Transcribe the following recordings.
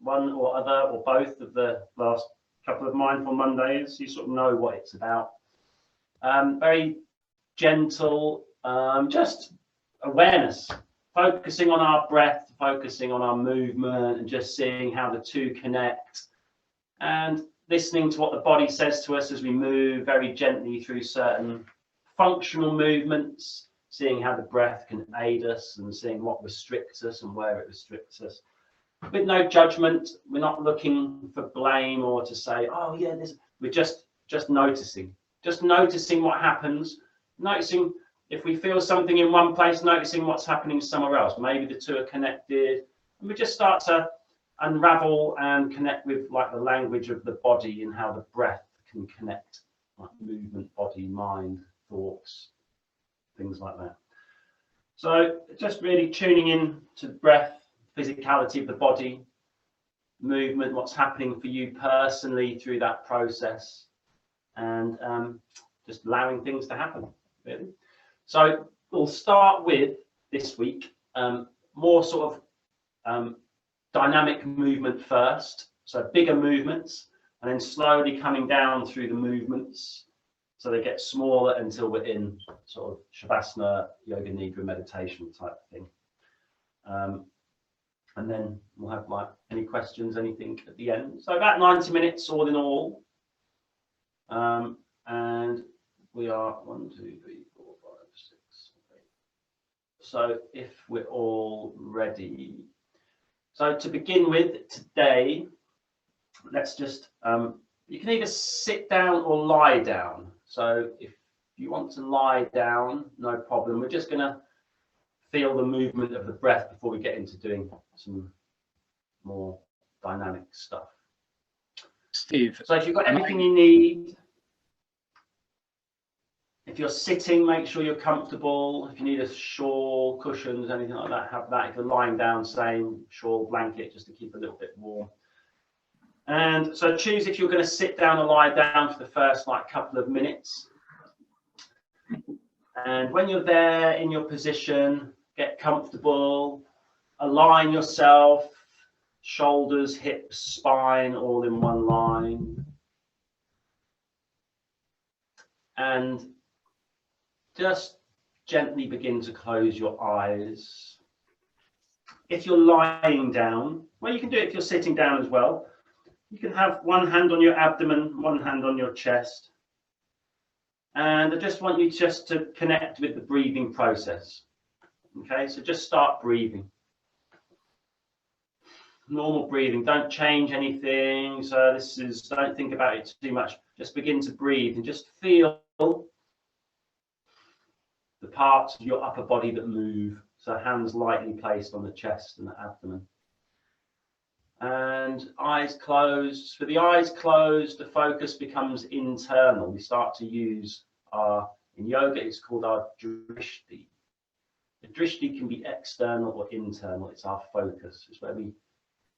one or other or both of the last couple of Mindful Mondays, you sort of know what it's about. Very gentle, just awareness, focusing on our breath, focusing on our movement, and just seeing how the two connect, and listening to what the body says to us as we move very gently through certain functional movements, seeing how the breath can aid us and seeing what restricts us and where it restricts us. With no judgment, we're not looking for blame or to say, oh yeah, this. We're just noticing what happens, noticing if we feel something in one place, noticing what's happening somewhere else. Maybe the two are connected, and we just start to unravel and connect with like the language of the body and how the breath can connect, like movement, body, mind, thoughts, things like that. So just really tuning in to breath, physicality of the body, movement, what's happening for you personally through that process, and just allowing things to happen, really. So we'll start with this week more sort of dynamic movement first, so bigger movements, and then slowly coming down through the movements so they get smaller until we're in sort of Shavasana, Yoga Nidra meditation type thing. And then we'll have like any questions, anything at the end. So about 90 minutes all in all. And we are 1, 2, 3, 4, 5, 6, 8. So if we're all ready. So to begin with today, let's just, you can either sit down or lie down. So if you want to lie down, no problem. We're just going to feel the movement of the breath before we get into doing some more dynamic stuff. Steve. So if you've got everything you need, if you're sitting, make sure you're comfortable. If you need a shawl, cushions, anything like that, have that. If you're lying down, same shawl, blanket, just to keep a little bit warm. And so choose if you're going to sit down or lie down for the first like couple of minutes. And when you're there in your position, get comfortable, align yourself, shoulders, hips, spine, all in one line. And just gently begin to close your eyes. If you're lying down, well, you can do it if you're sitting down as well. You can have one hand on your abdomen, one hand on your chest. And I just want you just to connect with the breathing process. Okay, so just start breathing. Normal breathing, don't change anything. So this is, don't think about it too much. Just begin to breathe and just feel the parts of your upper body that move. So hands lightly placed on the chest and the abdomen. And eyes closed. For the eyes closed, the focus becomes internal. We start to use in yoga, it's called our drishti. The drishti can be external or internal. It's our focus. It's where we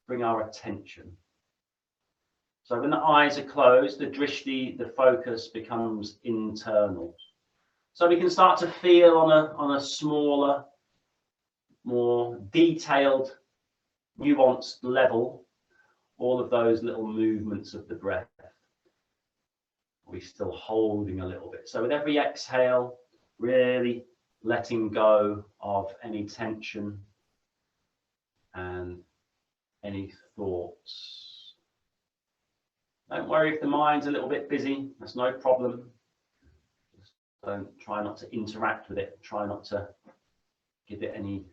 bring our attention. So when the eyes are closed, the drishti, the focus becomes internal. So we can start to feel on a smaller, more detailed, nuanced level, all of those little movements of the breath. We're still holding a little bit. So with every exhale, really letting go of any tension and any thoughts. Don't worry if the mind's a little bit busy, that's no problem. Just try not to interact with it, try not to give it any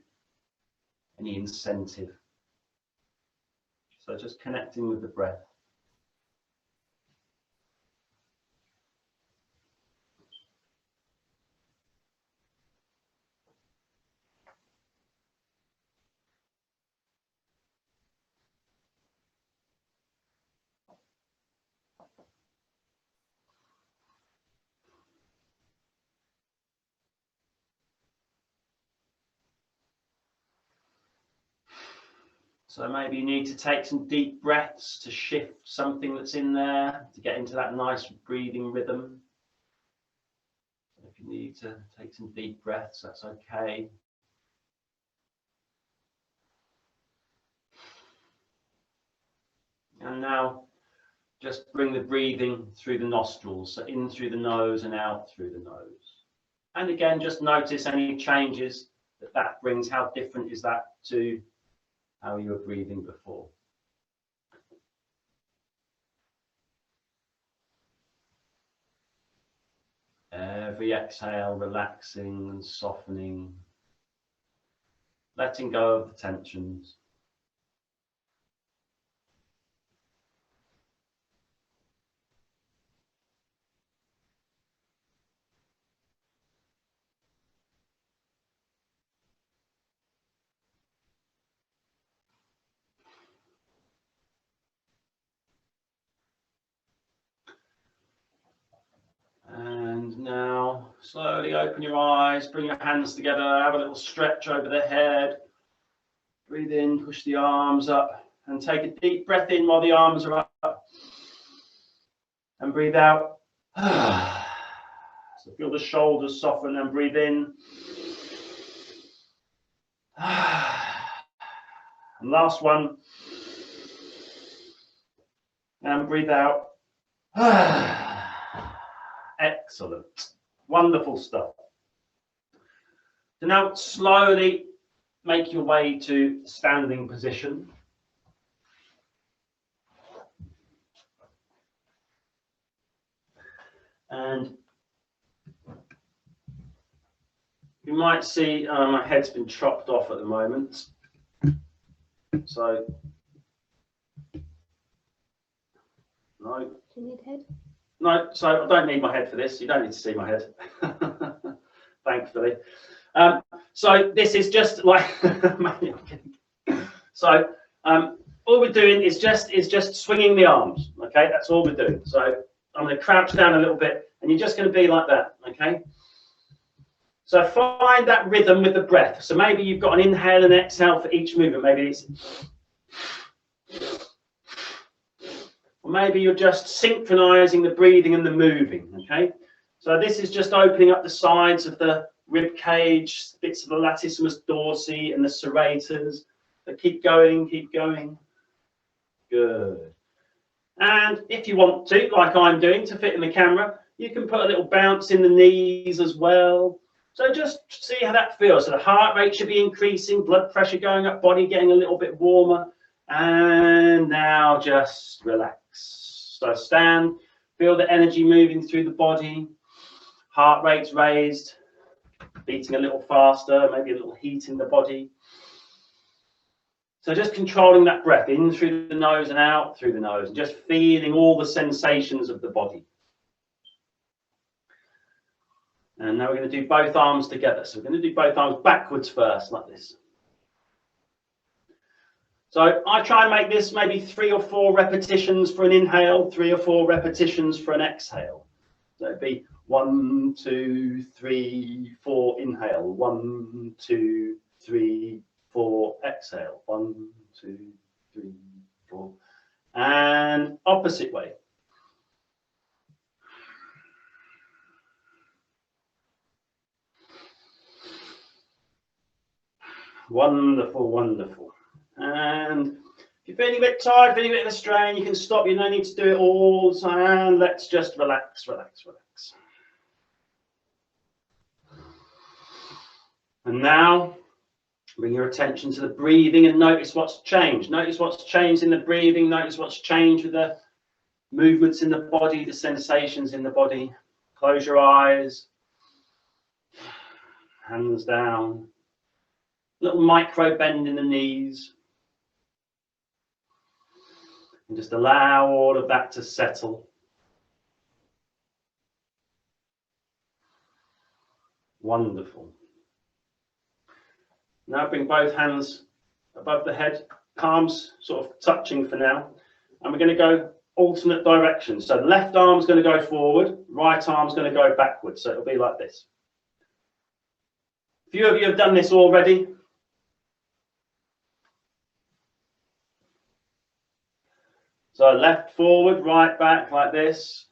incentive. So just connecting with the breath. So maybe you need to take some deep breaths to shift something that's in there, to get into that nice breathing rhythm. If you need to take some deep breaths, that's okay. And now just bring the breathing through the nostrils, so in through the nose and out through the nose. And again, just notice any changes that brings. How different is that to how you were breathing before? Every exhale, relaxing and softening, letting go of the tensions. And now slowly open your eyes, bring your hands together, have a little stretch over the head. Breathe in, push the arms up, and take a deep breath in while the arms are up. And breathe out. So feel the shoulders soften and breathe in. And last one. And breathe out. Excellent. Wonderful stuff. So now slowly make your way to standing position. And you might see my head's been chopped off at the moment. So, no. Do you need head? No, so I don't need my head for this. You don't need to see my head, thankfully. So this is just like, so all we're doing is just swinging the arms. Okay, that's all we're doing. So I'm going to crouch down a little bit, and you're just going to be like that. Okay. So find that rhythm with the breath. So maybe you've got an inhale and exhale for each movement. Maybe it's, or maybe you're just synchronizing the breathing and the moving. Okay. So this is just opening up the sides of the rib cage, bits of the latissimus dorsi and the serratus. So keep going, keep going. Good. And if you want to, like I'm doing to fit in the camera, you can put a little bounce in the knees as well. So just see how that feels. So the heart rate should be increasing, blood pressure going up, body getting a little bit warmer. And now just relax. So stand, feel the energy moving through the body. Heart rate's raised, beating a little faster, maybe a little heat in the body. So just controlling that breath in through the nose and out through the nose, and just feeling all the sensations of the body. And now we're going to do both arms together. So we're going to do both arms backwards first, like this. So I try and make this maybe 3 or 4 repetitions for an inhale, 3 or 4 repetitions for an exhale. So it'd be 1, 2, 3, 4, inhale. 1, 2, 3, 4, exhale. 1, 2, 3, 4. And opposite way. Wonderful, wonderful. And if you're feeling a bit tired, feeling a bit of a strain, you can stop. You don't need to do it all. And let's just relax, relax, relax. And now bring your attention to the breathing and notice what's changed. Notice what's changed in the breathing. Notice what's changed with the movements in the body, the sensations in the body. Close your eyes. Hands down. Little micro bend in the knees. And just allow all of that to settle. Wonderful. Now bring both hands above the head, palms sort of touching for now. And we're going to go alternate directions. So the left arm's going to go forward, right arm's going to go backwards. So it'll be like this. A few of you have done this already. So left forward, right back like this.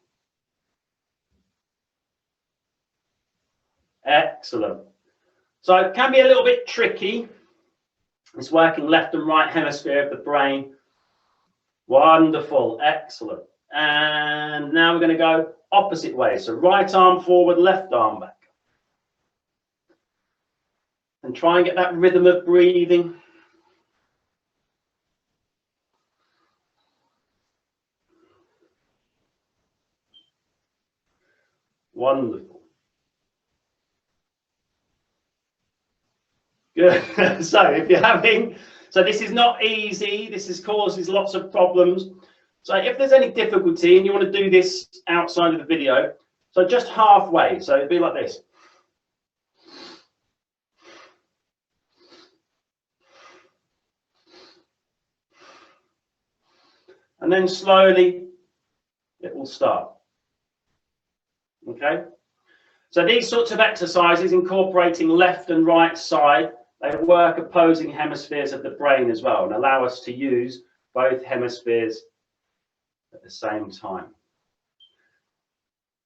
Excellent. So it can be a little bit tricky. It's working left and right hemisphere of the brain. Wonderful, excellent. And now we're going to go opposite way. So right arm forward, left arm back. And try and get that rhythm of breathing. Wonderful. Good. So if you're having, so this is not easy. This causes lots of problems. So if there's any difficulty and you want to do this outside of the video, so just halfway. So it'd be like this. And then slowly it will start. Okay. So these sorts of exercises incorporating left and right side, they work opposing hemispheres of the brain as well and allow us to use both hemispheres at the same time.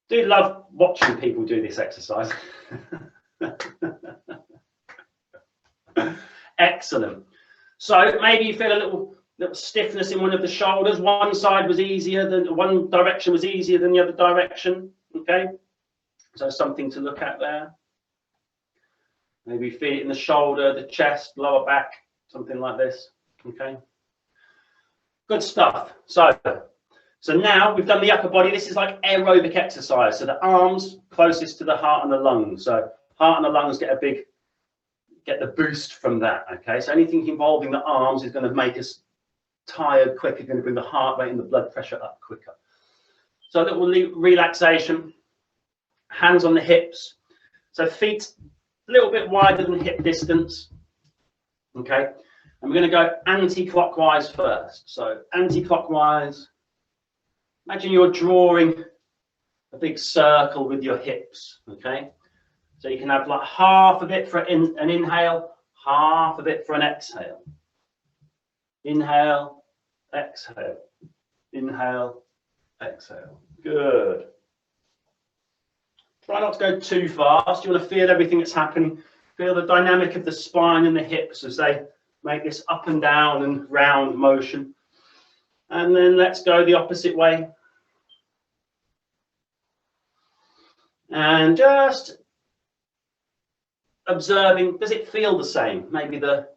Do love watching people do this exercise. Excellent. So maybe you feel a little stiffness in one of the shoulders. One side was easier than one direction was easier than the other direction. Okay. So something to look at there. Maybe feel it in the shoulder, the chest, lower back, something like this. Okay. Good stuff. So now we've done the upper body. This is like aerobic exercise. So the arms closest to the heart and the lungs. So heart and the lungs get the boost from that. Okay. So anything involving the arms is going to make us tired quicker, going to bring the heart rate and the blood pressure up quicker. So a little relaxation. Hands on the hips. So feet a little bit wider than hip distance. Okay. And we're going to go anti-clockwise first. So anti-clockwise. Imagine you're drawing a big circle with your hips. Okay. So you can have like half of it for an inhale, half of it for an exhale. Inhale, exhale. Inhale, exhale. Good. Try not to go too fast. You want to feel everything that's happening. Feel the dynamic of the spine and the hips as they make this up and down and round motion. And then let's go the opposite way. And just observing, does it feel the same? Maybe the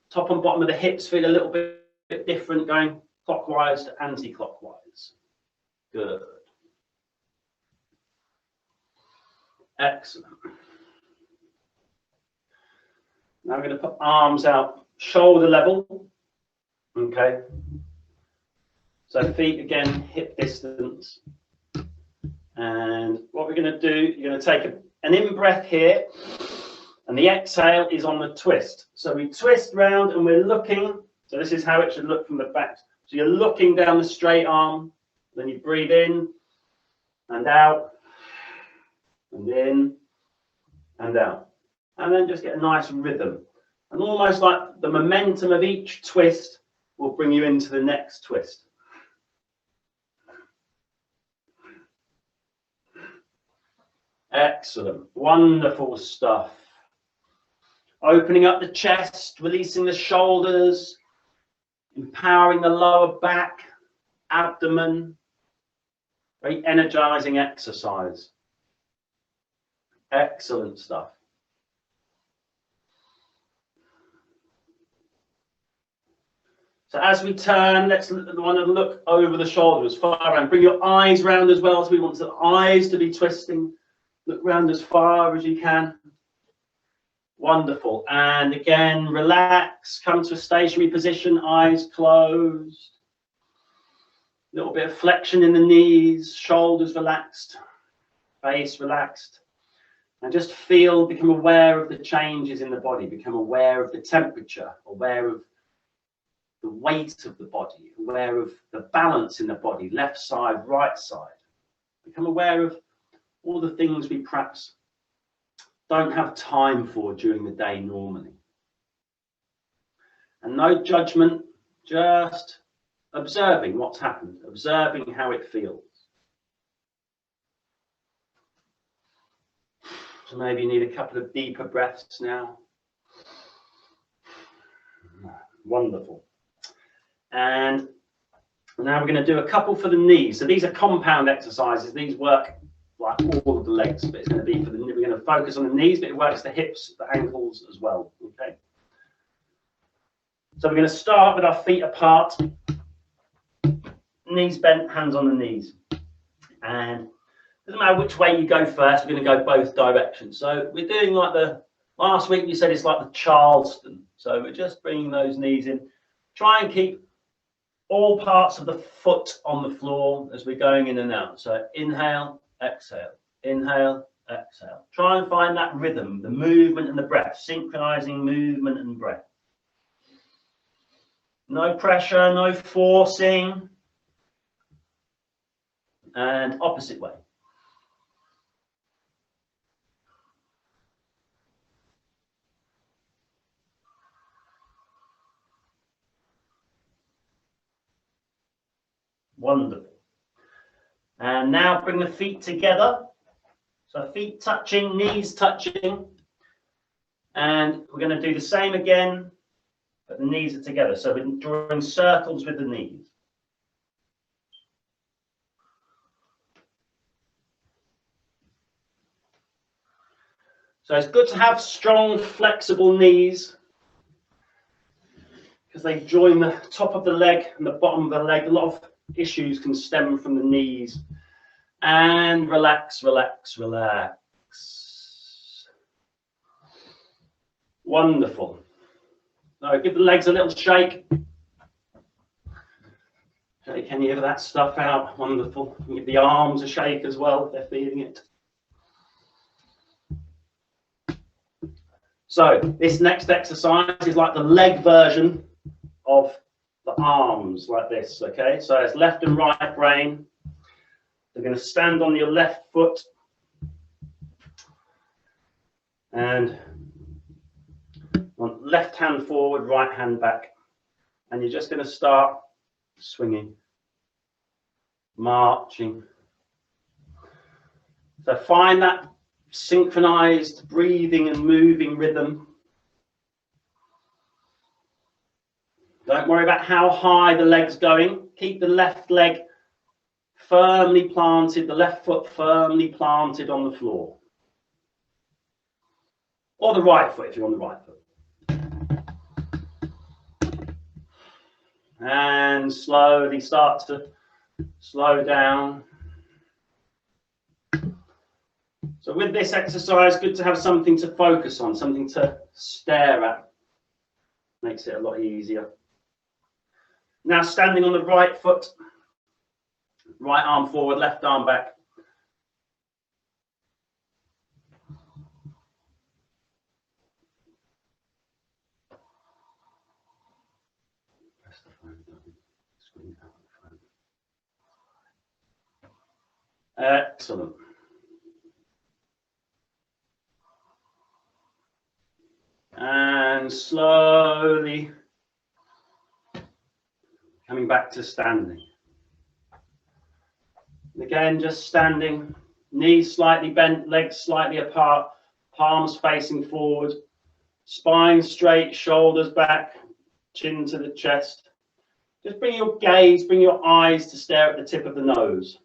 top and bottom of the hips feel a little bit different going clockwise to anti-clockwise. Good. Excellent. Now we're going to put arms out shoulder level. Okay. So feet again, hip distance. And what we're going to do, you're going to take an in-breath here, and the exhale is on the twist. So we twist round and we're looking. So this is how it should look from the back. So you're looking down the straight arm, then you breathe in and out. And in and out, and then just get a nice rhythm, and almost like the momentum of each twist will bring you into the next twist. Excellent, wonderful stuff. Opening up the chest, releasing the shoulders, empowering the lower back, abdomen. Very energizing exercise. Excellent stuff. So as we turn, let's want to look over the shoulder as far around. Bring your eyes round as well. So we want the eyes to be twisting. Look round as far as you can. Wonderful. And again, relax. Come to a stationary position. Eyes closed. A little bit of flexion in the knees. Shoulders relaxed. Face relaxed. And just feel, become aware of the changes in the body, become aware of the temperature, aware of the weight of the body, aware of the balance in the body, left side, right side. Become aware of all the things we perhaps don't have time for during the day normally. And no judgment, just observing what's happened, observing how it feels. So maybe you need a couple of deeper breaths now. Wonderful. And Now we're going to do a couple for the knees. So these are compound exercises. These work like all of the legs, but it's going to be for the, we're going to focus on the knees, but it works the hips, the ankles as well. Okay. So we're going to start with our feet apart, knees bent, hands on the knees. And it doesn't matter which way you go first, we're going to go both directions. So we're doing like the, last week you said it's like the Charleston. So we're just bringing those knees in. Try and keep all parts of the foot on the floor as we're going in and out. So inhale, exhale, inhale, exhale. Try and find that rhythm, the movement and the breath, synchronizing movement and breath. No pressure, no forcing. And opposite way. Wonderful. And now bring the feet together. So feet touching, knees touching. And we're going to do the same again, but the knees are together. So we're drawing circles with the knees. So it's good to have strong, flexible knees because they join the top of the leg and the bottom of the leg. A lot of issues can stem from the knees. And relax, relax, relax. Wonderful. Now give the legs a little shake. Shake any of that stuff out. Wonderful. Give the arms a shake as well if they're feeling it. So this next exercise is like the leg version of the arms, like this, okay? So it's left and right brain. You're going to stand on your left foot and left hand forward, right hand back. And you're just going to start swinging, marching. So find that synchronized breathing and moving rhythm. Don't worry about how high the leg's going. Keep the left leg firmly planted, the left foot firmly planted on the floor. Or the right foot if you're on the right foot. And slowly start to slow down. So with this exercise, good to have something to focus on, something to stare at. Makes it a lot easier. Now standing on the right foot, right arm forward, left arm back. Excellent. And slowly coming back to standing. Again, just standing, knees slightly bent, legs slightly apart, palms facing forward, spine straight, shoulders back, chin to the chest. Just bring your gaze, bring your eyes to stare at the tip of the nose.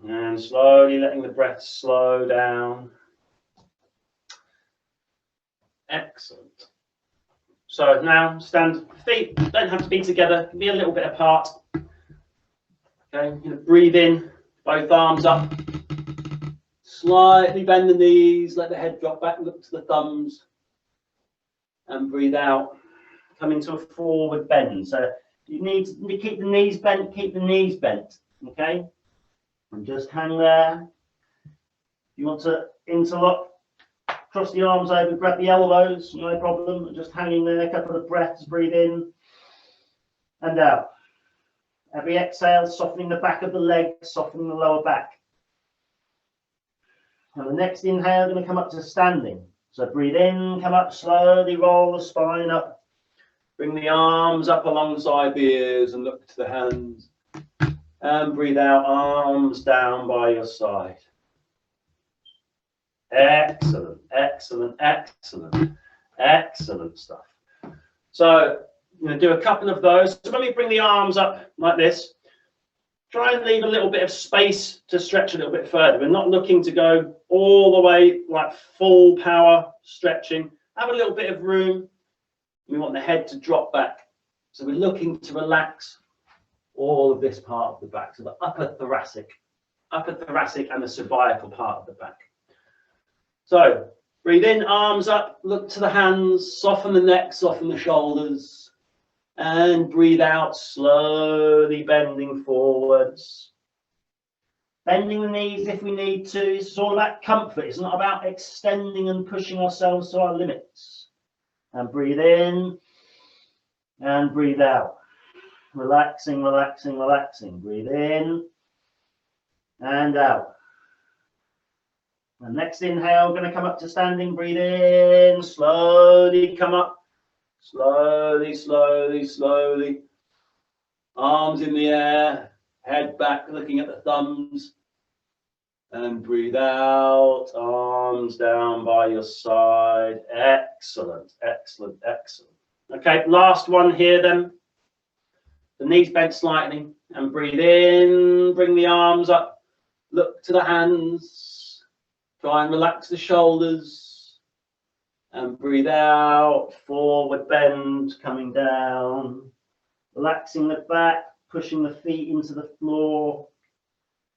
And slowly letting the breath slow down. Excellent. So now stand, feet don't have to be together, can be a little bit apart. Okay, you're going to breathe in, both arms up. Slightly bend the knees, let the head drop back, look to the thumbs. And breathe out, come into a forward bend. So you need to keep the knees bent, keep the knees bent. Okay? And just hang there. You want to interlock, cross the arms over, grab the elbows, no problem. Just hanging there, a couple of breaths, breathe in and out. Every exhale, softening the back of the leg, softening the lower back. And the next inhale, going to come up to standing. So breathe in, come up, slowly roll the spine up. Bring the arms up alongside the ears and look to the hands. And breathe out, arms down by your side. Excellent, excellent, excellent, excellent stuff. So I'm going to do a couple of those. So when we bring the arms up like this, try and leave a little bit of space to stretch a little bit further. We're not looking to go all the way like full power stretching. Have a little bit of room. We want the head to drop back. So we're looking to relax all of this part of the back. So the upper thoracic and the cervical part of the back. So breathe in, arms up, look to the hands, soften the neck, soften the shoulders, and breathe out, slowly bending forwards. Bending the knees if we need to. It's all about comfort. It's not about extending and pushing ourselves to our limits. And breathe in and breathe out. Relaxing, relaxing, relaxing. Breathe in and out. And next inhale, going to come up to standing. Breathe in, slowly come up. Slowly, slowly, slowly. Arms in the air, head back, looking at the thumbs. And breathe out, arms down by your side. Excellent, excellent, excellent. Okay, last one here then. The knees bent slightly. And breathe in, bring the arms up. Look to the hands. Try and relax the shoulders. And breathe out, forward bend, coming down. Relaxing the back, pushing the feet into the floor.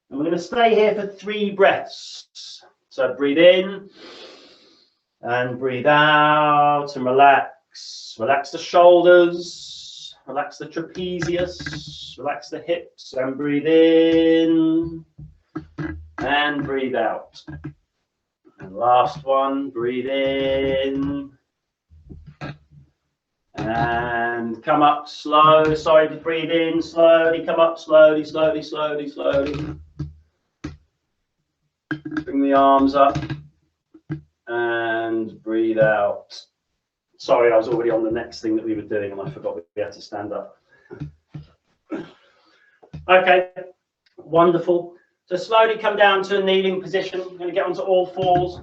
And we're going to stay here for 3 breaths. So breathe in and breathe out and relax. Relax the shoulders, relax the trapezius, relax the hips, and breathe in and breathe out. And last one, breathe in and come up slow. Sorry, breathe in slowly, come up slowly, slowly, slowly, slowly. Bring the arms up and breathe out. Sorry, I was already on the next thing that we were doing and I forgot we had to stand up. Okay, wonderful. So slowly come down to a kneeling position. I'm going to get onto all fours.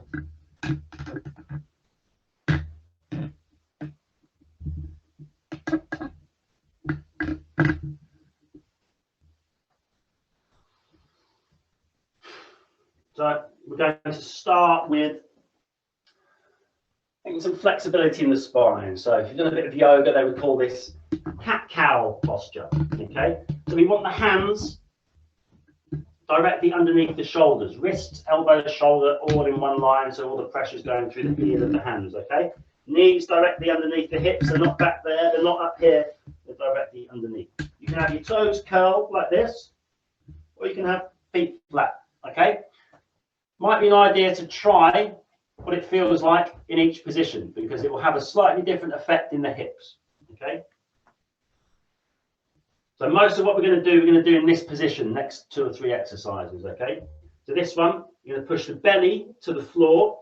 So we're going to start with some flexibility in the spine. So if you've done a bit of yoga, they would call this cat-cow posture. Okay, so we want the hands directly underneath the shoulders, wrists, elbows, shoulder, all in one line, so all the pressure is going through the heel of the hands. Okay, knees directly underneath the hips. They're not back there. They're not up here. They're directly underneath. You can have your toes curled like this, or you can have feet flat. Okay. Might be an idea to try what it feels like in each position because it will have a slightly different effect in the hips. Okay. So most of what we're going to do in this position, next 2 or 3 exercises. Okay. So this one, you're going to push the belly to the floor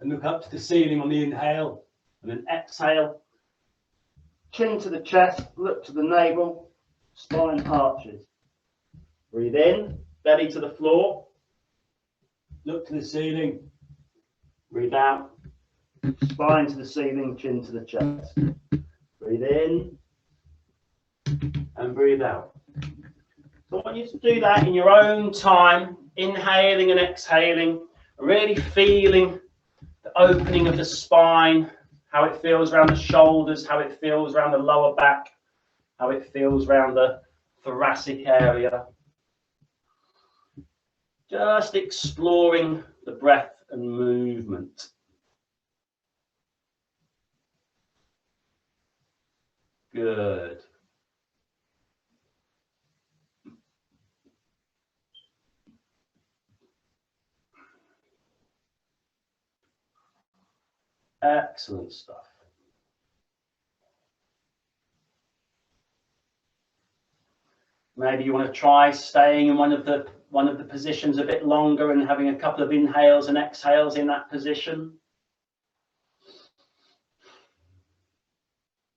and look up to the ceiling on the inhale, and then exhale. Chin to the chest, look to the navel, spine arches. Breathe in, belly to the floor. Look to the ceiling. Breathe out. Spine to the ceiling, chin to the chest. Breathe in and breathe out. So I want you to do that in your own time, inhaling and exhaling, really feeling the opening of the spine, how it feels around the shoulders, how it feels around the lower back, how it feels around the thoracic area. Just exploring the breath and movement. Good. Excellent stuff. Maybe you want to try staying in one of the positions a bit longer and having a couple of inhales and exhales in that position.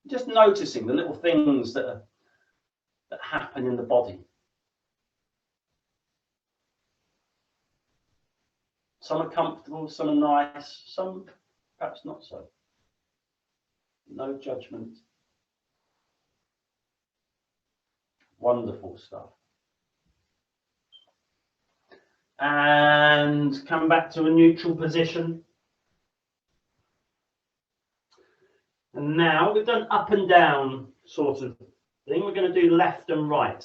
Just noticing the little things that happen in the body. Some are comfortable, some are nice, some perhaps not so. No judgment. Wonderful stuff. And come back to a neutral position. And now we've done up and down sort of thing. We're going to do left and right.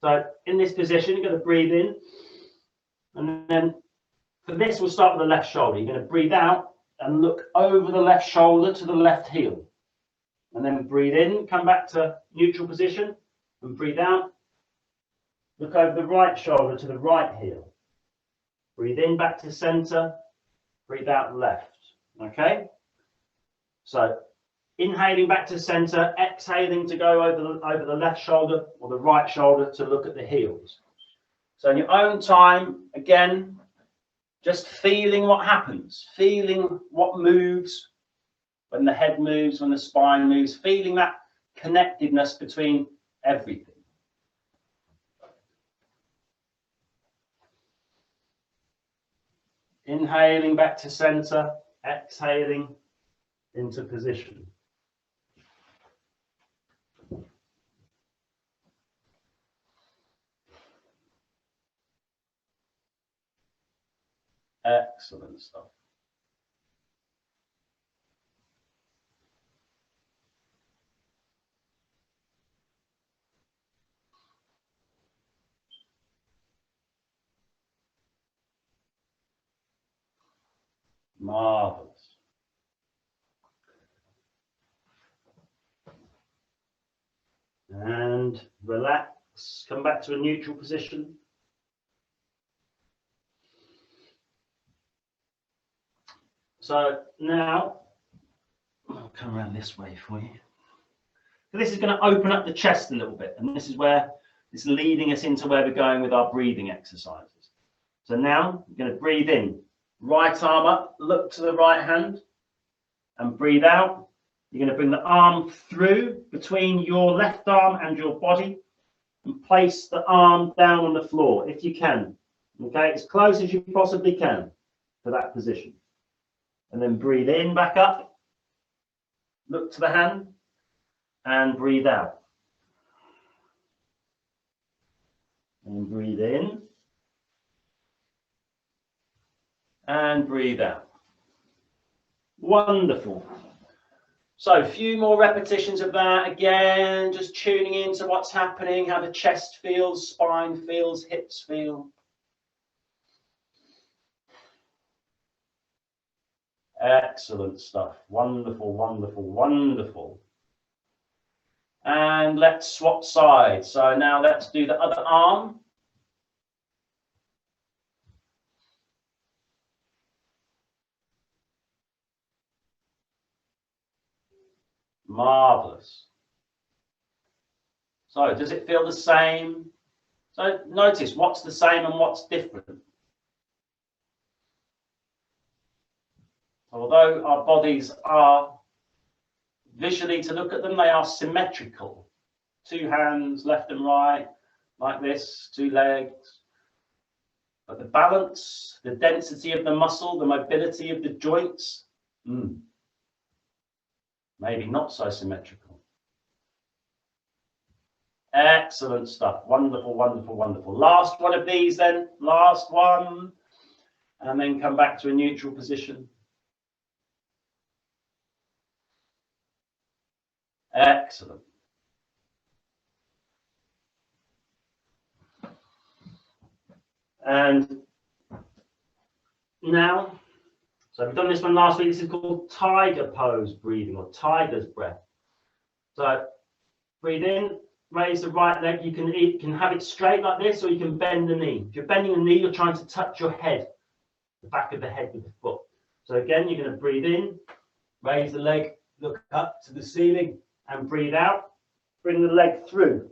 So in this position, you're going to breathe in. And then for this, we'll start with the left shoulder. You're going to breathe out and look over the left shoulder to the left heel. And then breathe in, come back to neutral position and breathe out. Look over the right shoulder to the right heel. Breathe in back to center, breathe out left. Okay? So inhaling back to center, exhaling to go over the left shoulder or the right shoulder to look at the heels. So in your own time, again, just feeling what happens, feeling what moves, when the head moves, when the spine moves, feeling that connectedness between everything. Inhaling back to center, exhaling into position. Excellent stuff. Marvelous. And relax, come back to a neutral position. So now, I'll come around this way for you. So this is going to open up the chest a little bit, and this is where it's leading us into where we're going with our breathing exercises. So now, you're going to breathe in, right arm up, look to the right hand, and breathe out. You're going to bring the arm through between your left arm and your body, and place the arm down on the floor if you can. Okay, as close as you possibly can to that position. And then breathe in, back up, look to the hand, and breathe out. And breathe in, and breathe out. Wonderful. So a few more repetitions of that. Again, just tuning into what's happening, how the chest feels, spine feels, hips feel. Excellent stuff. Wonderful, wonderful, wonderful. And let's swap sides. So now let's do the other arm. Marvelous. So does it feel the same? So notice what's the same and what's different. Although our bodies are visually, to look at them, they are symmetrical. Two hands, left and right, like this, two legs. But the balance, the density of the muscle, the mobility of the joints, maybe not so symmetrical. Excellent stuff. Wonderful, wonderful, wonderful. Last one of these then. Last one. And then come back to a neutral position. Excellent. And now, so we've done this one last week. This is called tiger pose breathing or tiger's breath. So breathe in, raise the right leg. You can have it straight like this, or you can bend the knee. If you're bending the knee, you're trying to touch your head, the back of the head with the foot. So again, you're going to breathe in, raise the leg, look up to the ceiling, and breathe out. Bring the leg through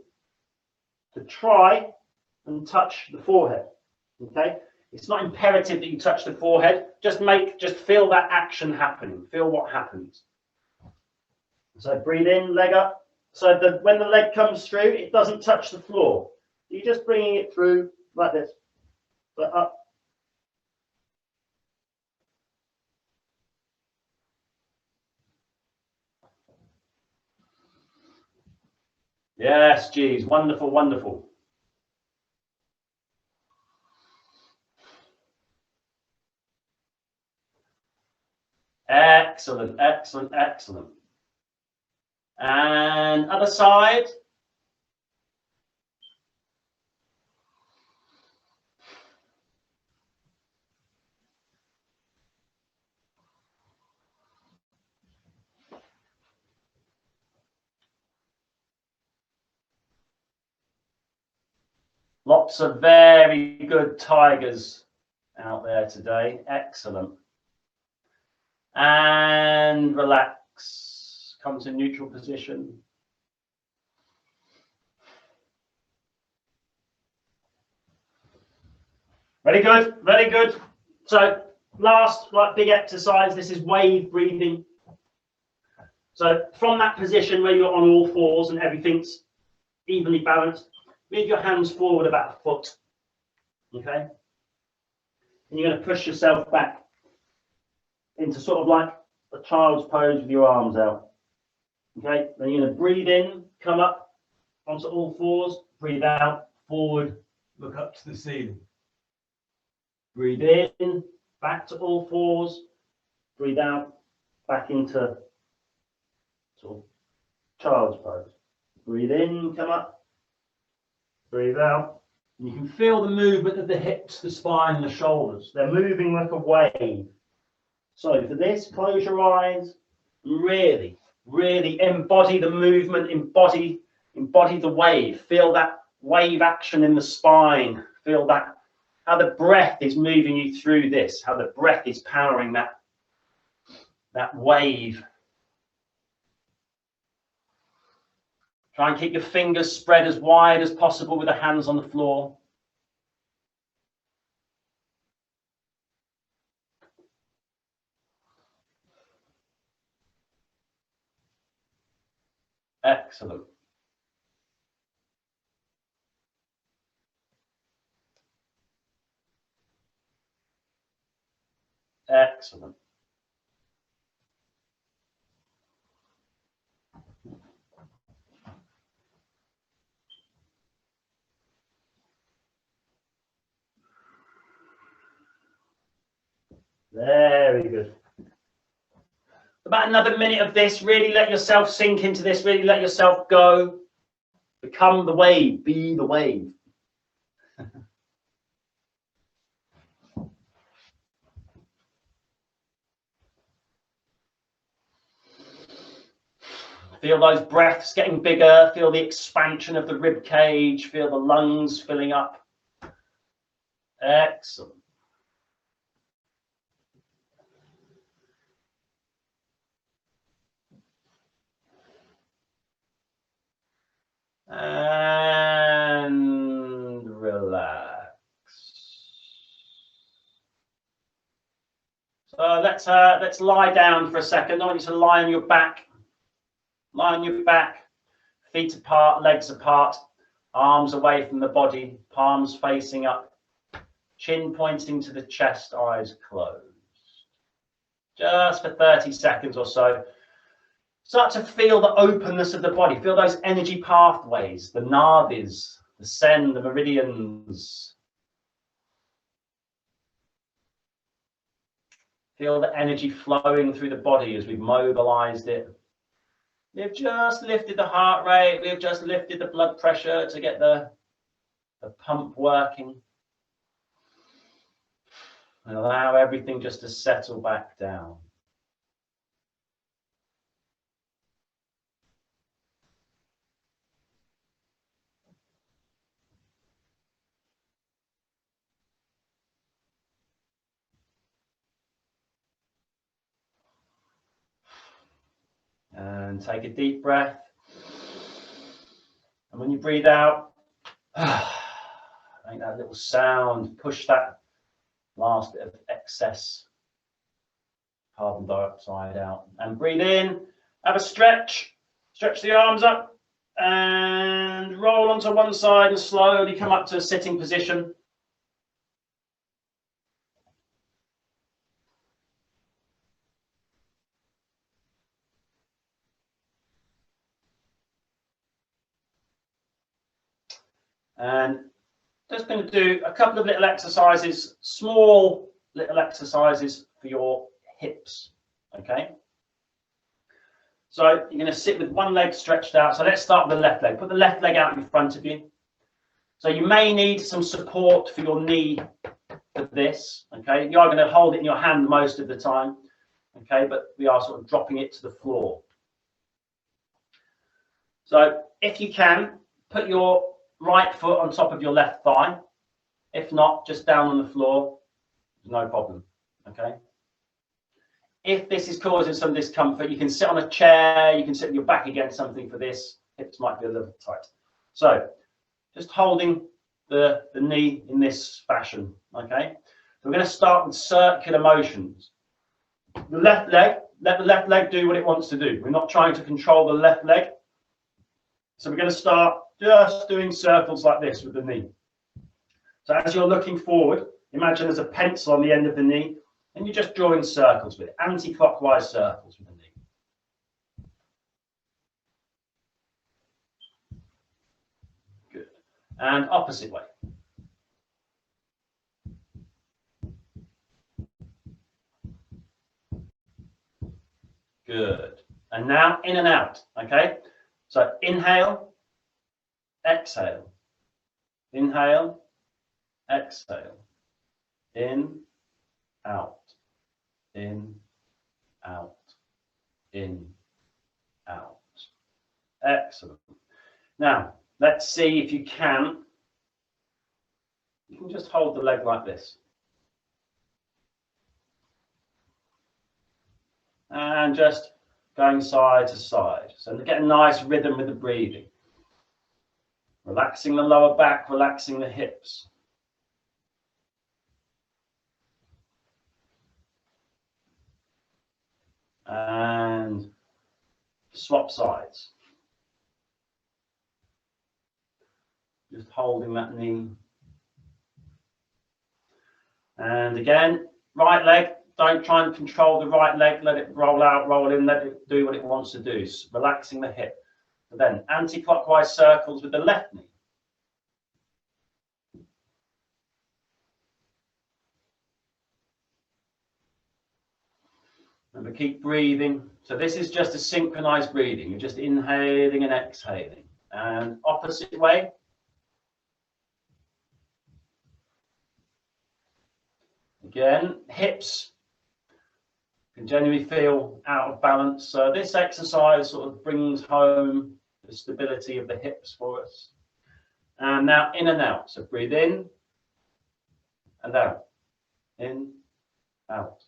to try and touch the forehead. Okay, it's not imperative that you touch the forehead. Just feel that action happening. Feel what happens. So breathe in, leg up. So that when the leg comes through, it doesn't touch the floor. You're just bringing it through like this. So up Yes, geez, wonderful, wonderful. Excellent, excellent, excellent. And other side. Lots of very good tigers out there today. Excellent. And relax. Come to neutral position. Very good, very good. So last big exercise, this is wave breathing. So from that position where you're on all fours and everything's evenly balanced, move your hands forward about a foot. Okay? And you're going to push yourself back into sort of like a child's pose with your arms out. Okay? Then you're going to breathe in, come up onto all fours, breathe out, forward, look up to the ceiling. Breathe in, back to all fours, breathe out, back into sort of child's pose. Breathe in, come up, breathe out. And you can feel the movement of the hips, the spine, the shoulders. They're moving like a wave. So for this, close your eyes, really, really embody the movement, embody the wave. Feel that wave action in the spine. Feel that, how the breath is moving you through this, how the breath is powering that wave. Try and keep your fingers spread as wide as possible with the hands on the floor. Excellent. Excellent. Very good. About another minute of this. Really let yourself sink into this. Really let yourself go. Become the wave. Be the wave. Feel those breaths getting bigger. Feel the expansion of the rib cage. Feel the lungs filling up. Excellent. And relax. So let's lie down for a second. I want you to lie on your back. Lie on your back, feet apart, legs apart, arms away from the body, palms facing up, chin pointing to the chest, eyes closed. Just for 30 seconds or so. Start to feel the openness of the body. Feel those energy pathways, the nadis, the sen, the meridians. Feel the energy flowing through the body as we've mobilized it. We've just lifted the heart rate. We've just lifted the blood pressure to get the pump working. And allow everything just to settle back down. And take a deep breath. And when you breathe out, make that little sound, push that last bit of excess carbon dioxide out. And breathe in, have a stretch, stretch the arms up and roll onto one side and slowly come up to a sitting position. And just going to do a couple of little exercises, small little exercises for your hips. Okay. So you're going to sit with one leg stretched out. So let's start with the left leg. Put the left leg out in front of you. So you may need some support for your knee for this. Okay. You are going to hold it in your hand most of the time. Okay. But we are sort of dropping it to the floor. So if you can, put your right foot on top of your left thigh. If not, just down on the floor. No problem. Okay. If this is causing some discomfort, you can sit on a chair, you can sit with your back against something for this. Hips might be a little tight. So just holding the knee in this fashion. Okay. So we're going to start with circular motions. The left leg, let the left leg do what it wants to do. We're not trying to control the left leg. So we're going to start just doing circles like this with the knee. So as you're looking forward, imagine there's a pencil on the end of the knee, and you're just drawing circles with it, anti-clockwise circles with the knee. Good. And opposite way. Good. And now in and out. Okay. So inhale, exhale, inhale, exhale, in, out, in, out, in, out. Excellent. Now, let's see if you can just hold the leg like this. And just going side to side. So get a nice rhythm with the breathing. Relaxing the lower back, relaxing the hips. And swap sides. Just holding that knee. And again, right leg. Don't try and control the right leg. Let it roll out, roll in. Let it do what it wants to do. Relaxing the hip. And then anti-clockwise circles with the left knee. Remember, keep breathing. So this is just a synchronized breathing. You're just inhaling and exhaling. And opposite way. Again, hips can generally feel out of balance. So this exercise sort of brings home the stability of the hips for us. And now in and out. So breathe in and out. In, out,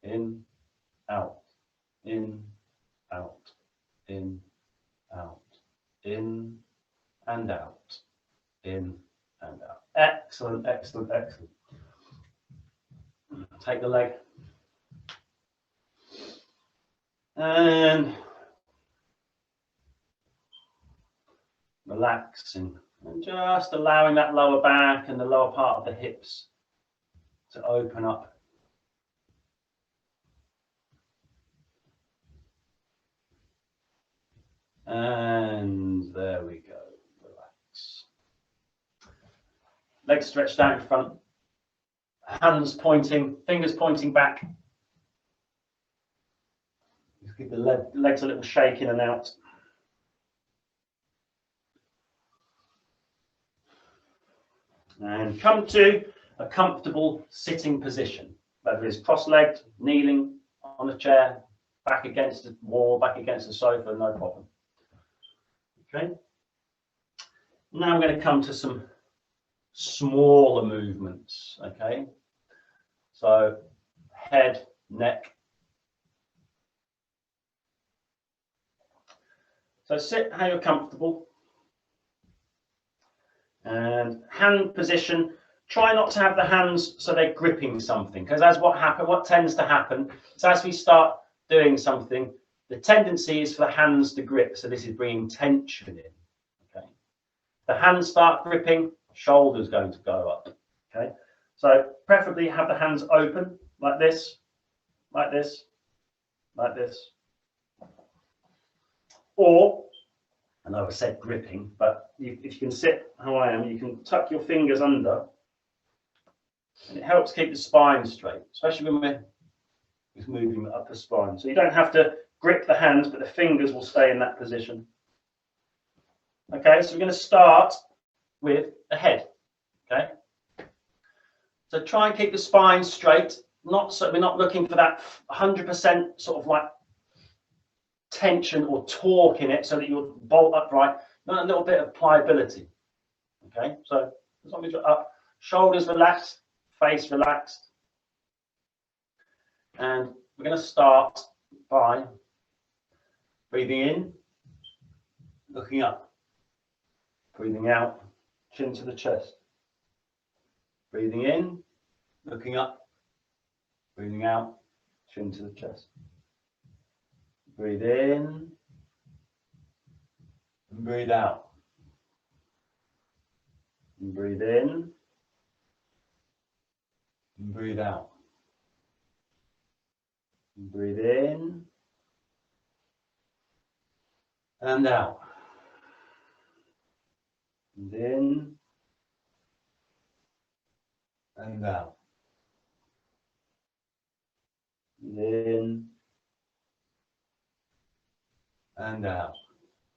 in, out, in, out, in, out, in and out, in and out. Excellent, excellent, excellent. Take the leg. And relaxing and just allowing that lower back and the lower part of the hips to open up. And there we go. Relax. Legs stretched out in front. Hands pointing, fingers pointing back. Just give the legs a little shake in and out. And come to a comfortable sitting position, whether it's cross-legged, kneeling on a chair, back against the wall, back against the sofa, no problem. Okay. Now I'm going to come to some smaller movements. Okay. So head, neck. So sit how you're comfortable. And hand position, try not to have the hands so they're gripping something, because as what tends to happen is as we start doing something, the tendency is for the hands to grip. So this is bringing tension in. Okay. The hands start gripping, shoulders going to go up. Okay. So preferably have the hands open like this, like this, like this. Or I know I said gripping, but if you can sit how I am, you can tuck your fingers under, and it helps keep the spine straight, especially when we're moving the upper spine. So you don't have to grip the hands, but the fingers will stay in that position. Okay, so we're going to start with the head. Okay, so try and keep the spine straight. We're not looking for that 100% sort of like tension or torque in it, so that you'll bolt upright. A little bit of pliability. Okay, so as long as you're up, shoulders relaxed, face relaxed, and we're going to start by breathing in, looking up, breathing out, chin to the chest, breathing in, looking up, breathing out, chin to the chest. Breathe in and breathe out. And breathe in and breathe out. And breathe in and out. And in and out. And in and out.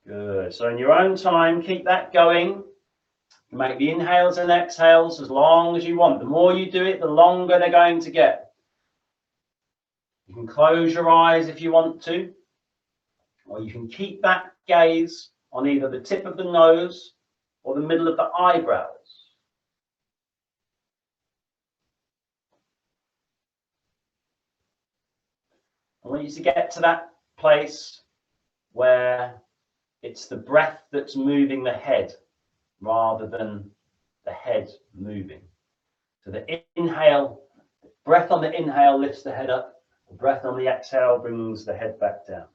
Good. So in your own time, keep that going. You make the inhales and exhales as long as you want. The more you do it, the longer they're going to get. You can close your eyes if you want to, or you can keep that gaze on either the tip of the nose or the middle of the eyebrows. I want you to get to that place where it's the breath that's moving the head rather than the head moving. So the inhale, breath on the inhale lifts the head up, the breath on the exhale brings the head back down.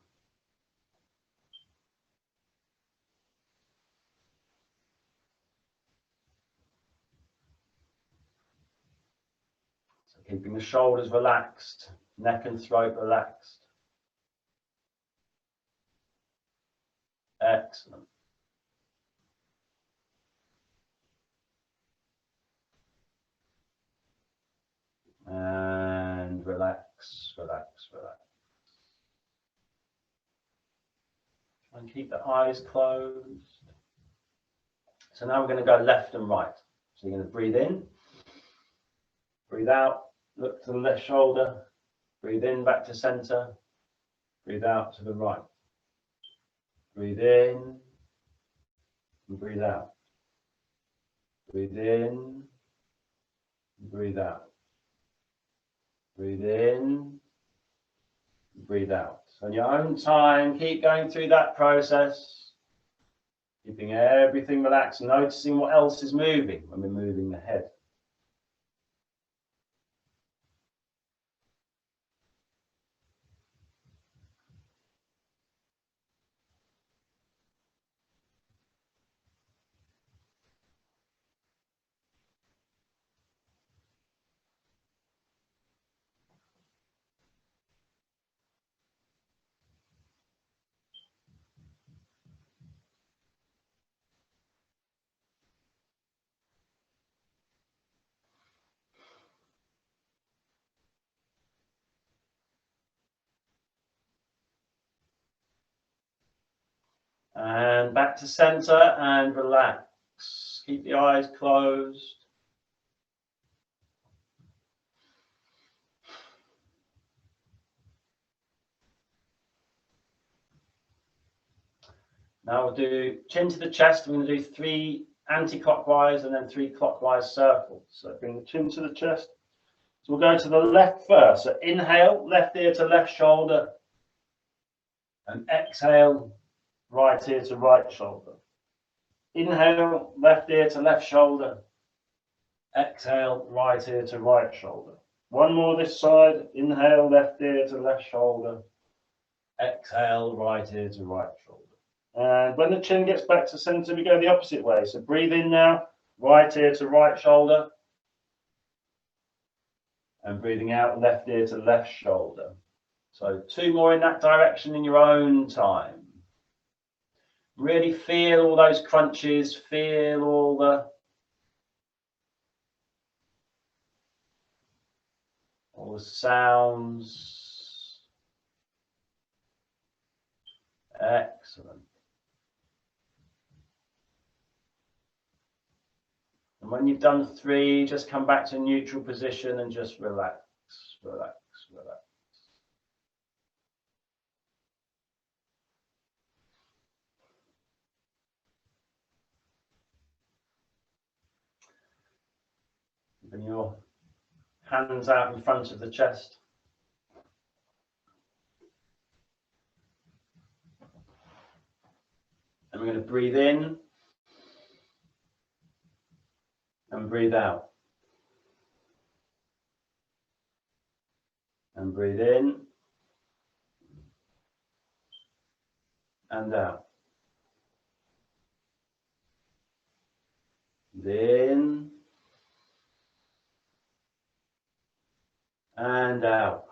So keeping the shoulders relaxed, neck and throat relaxed. Excellent. And relax, relax, relax. And keep the eyes closed. So now we're going to go left and right. So you're going to breathe in, breathe out, look to the left shoulder, breathe in back to center, breathe out to the right. Breathe in and breathe out. Breathe in and breathe out. Breathe in, breathe out. So in your own time, keep going through that process, keeping everything relaxed, noticing what else is moving when we're moving the head. And back to center and relax. Keep the eyes closed. Now we'll do chin to the chest. We're going to do 3 anti-clockwise and then 3 clockwise circles. So bring the chin to the chest. So we'll go to the left first. So inhale, left ear to left shoulder. And exhale, right ear to right shoulder. Inhale, left ear to left shoulder. Exhale, right ear to right shoulder. One more this side. Inhale, left ear to left shoulder. Exhale, right ear to right shoulder. And when the chin gets back to center, we go the opposite way. So breathe in now, right ear to right shoulder. And breathing out, left ear to left shoulder. So 2 more in that direction in your own time. Really feel all those crunches, feel all the sounds. Excellent. And when you've done 3, just come back to neutral position and just relax, relax, relax. Bring your hands out in front of the chest. And we're going to breathe in and breathe out. And breathe in and out. In and out.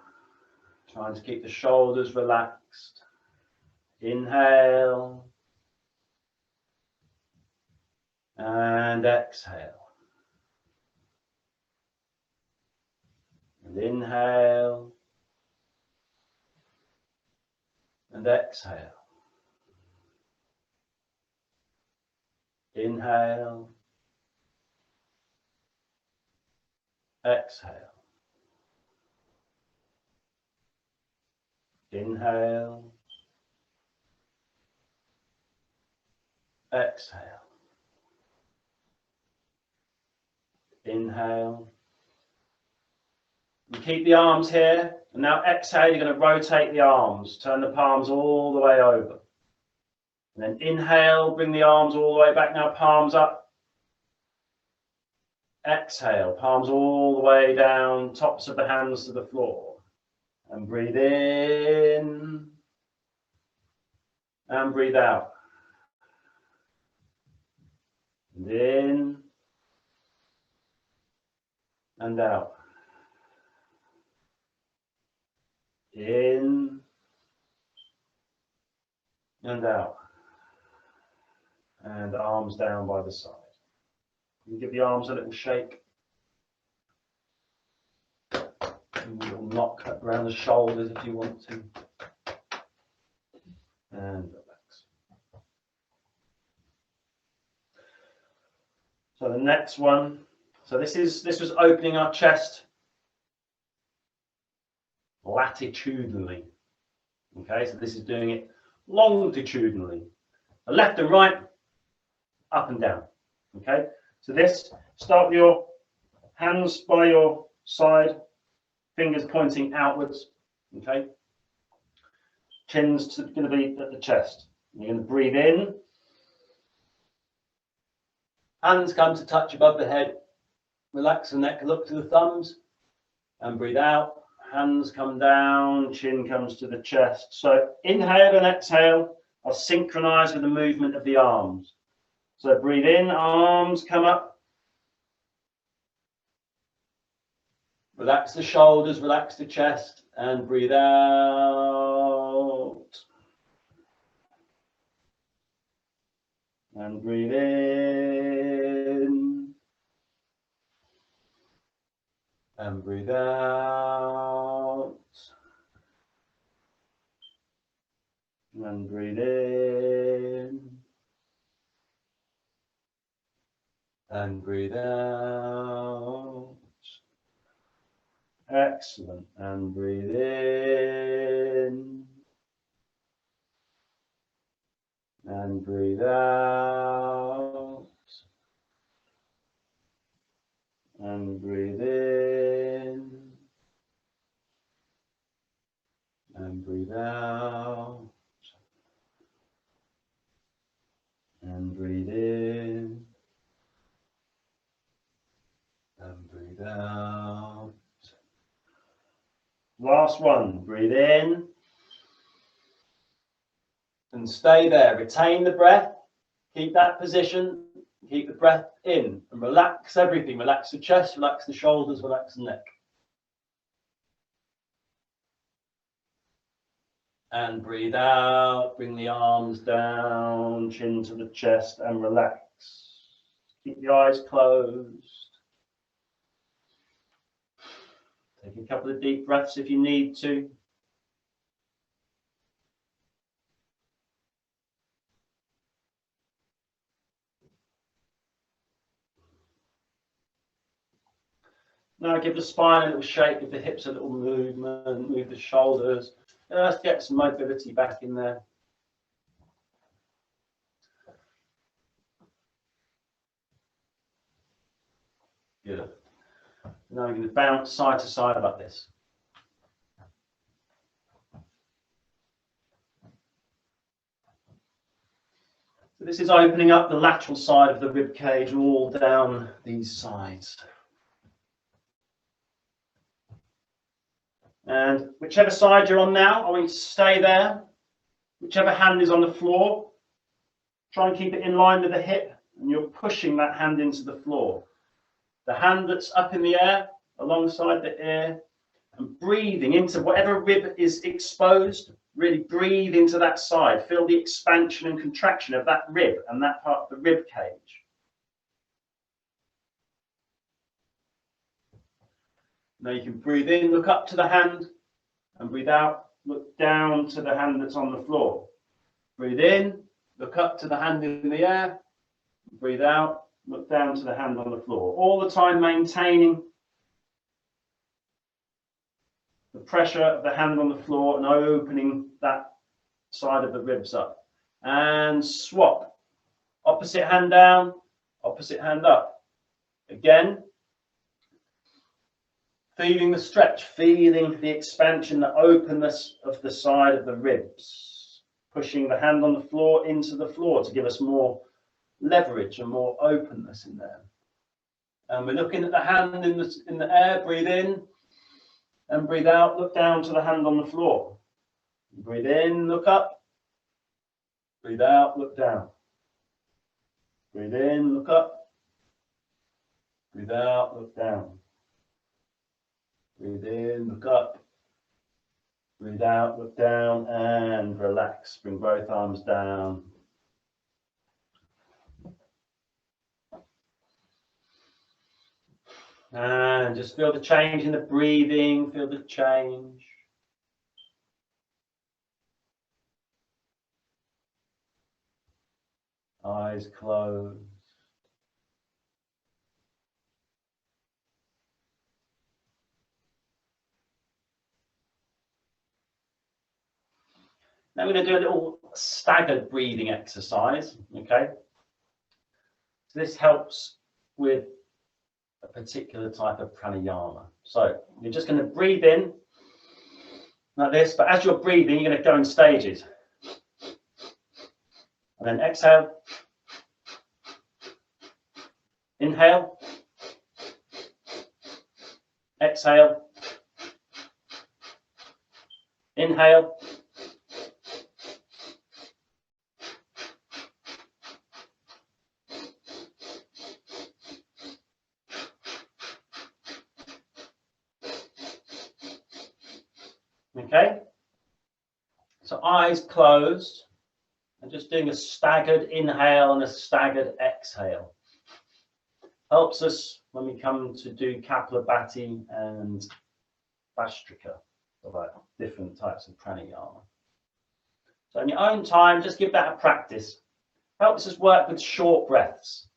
Trying to keep the shoulders relaxed. Inhale and exhale. And inhale and exhale. Inhale, exhale. Inhale, exhale. Inhale. And keep the arms here. And now exhale, you're going to rotate the arms. Turn the palms all the way over. And then inhale, bring the arms all the way back. Now palms up. Exhale, palms all the way down, tops of the hands to the floor. And breathe in. And breathe out. And in. And out. In. And out. And arms down by the side. You can give the arms a little shake. And a little knock around the shoulders if you want to. And relax. So the next one. So this was opening our chest latitudinally. Okay, so this is doing it longitudinally. The left and right, up and down. Okay, so this, start with your hands by your side, fingers pointing outwards. Okay, chin's going to be at the chest. You're going to breathe in, hands come to touch above the head, relax the neck, look to the thumbs, and breathe out. Hands come down, chin comes to the chest. So inhale and exhale are synchronized with the movement of the arms. So breathe in, arms come up. Relax the shoulders, relax the chest, and breathe out. And breathe in. And breathe out. And breathe in. And breathe out. Excellent. And breathe in. And breathe out. And breathe in. And breathe out. And breathe in. And breathe out. Last one. Breathe in. And stay there. Retain the breath. Keep that position. Keep the breath in. And relax everything. Relax the chest, relax the shoulders, relax the neck. And breathe out, bring the arms down, chin to the chest and relax. Keep the eyes closed. Take a couple of deep breaths if you need to. Now give the spine a little shake, give the hips a little movement, move the shoulders. Just get some mobility back in there. Good. Now we're going to bounce side to side like this. So this is opening up the lateral side of the rib cage all down these sides. And whichever side you're on now, I want you to stay there. Whichever hand is on the floor, try and keep it in line with the hip, and you're pushing that hand into the floor. The hand that's up in the air, alongside the ear, and breathing into whatever rib is exposed. Really breathe into that side. Feel the expansion and contraction of that rib and that part of the rib cage. Now you can breathe in, look up to the hand, and breathe out, look down to the hand that's on the floor. Breathe in, look up to the hand in the air, breathe out, look down to the hand on the floor. All the time maintaining the pressure of the hand on the floor and opening that side of the ribs up. And swap. Opposite hand down, opposite hand up. Again, feeling the stretch, feeling the expansion, the openness of the side of the ribs. Pushing the hand on the floor into the floor to give us more leverage and more openness in there. And we're looking at the hand in the air. Breathe in and breathe out. Look down to the hand on the floor. Breathe in, look up. Breathe out, look down. Breathe in, look up. Breathe out, look down. Breathe in, look up. Breathe out, look down, and relax. Bring both arms down. And just feel the change in the breathing, feel the change. Eyes closed. Now we're going to do a little staggered breathing exercise, okay? So this helps with a particular type of pranayama. So you're just going to breathe in like this, but as you're breathing, you're going to go in stages. And then exhale. Inhale. Exhale. Inhale. Okay, so eyes closed and just doing a staggered inhale and a staggered exhale. Helps us when we come to do Kapalabhati and Vastrika, about different types of pranayama. So in your own time, just give that a practice. Helps us work with short breaths.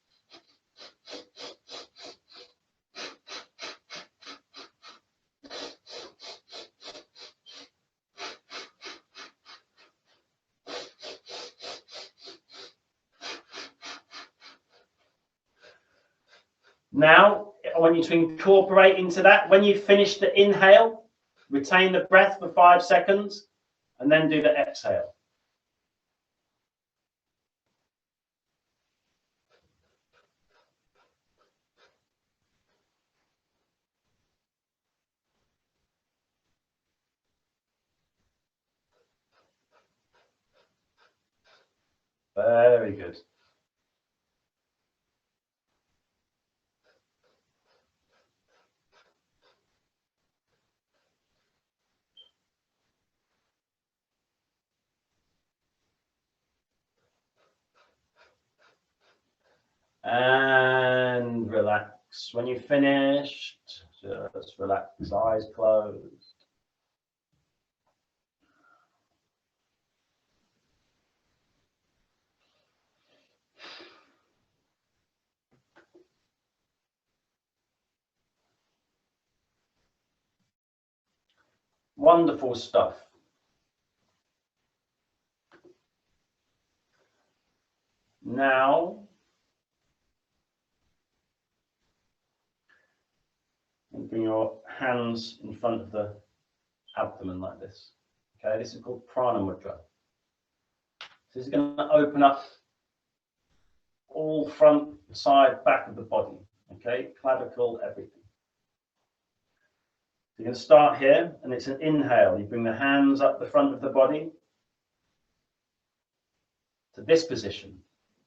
Now, I want you to incorporate into that, when you finish the inhale, retain the breath for 5 seconds, and then do the exhale. Very good. And relax. When you've finished, just relax, eyes closed. Wonderful stuff. Now, bring your hands in front of the abdomen like this. Okay, this is called Prana Mudra. This is going to open up all front, side, back of the body. Okay, clavicle, everything. So you're going to start here, and it's an inhale. You bring the hands up the front of the body to this position.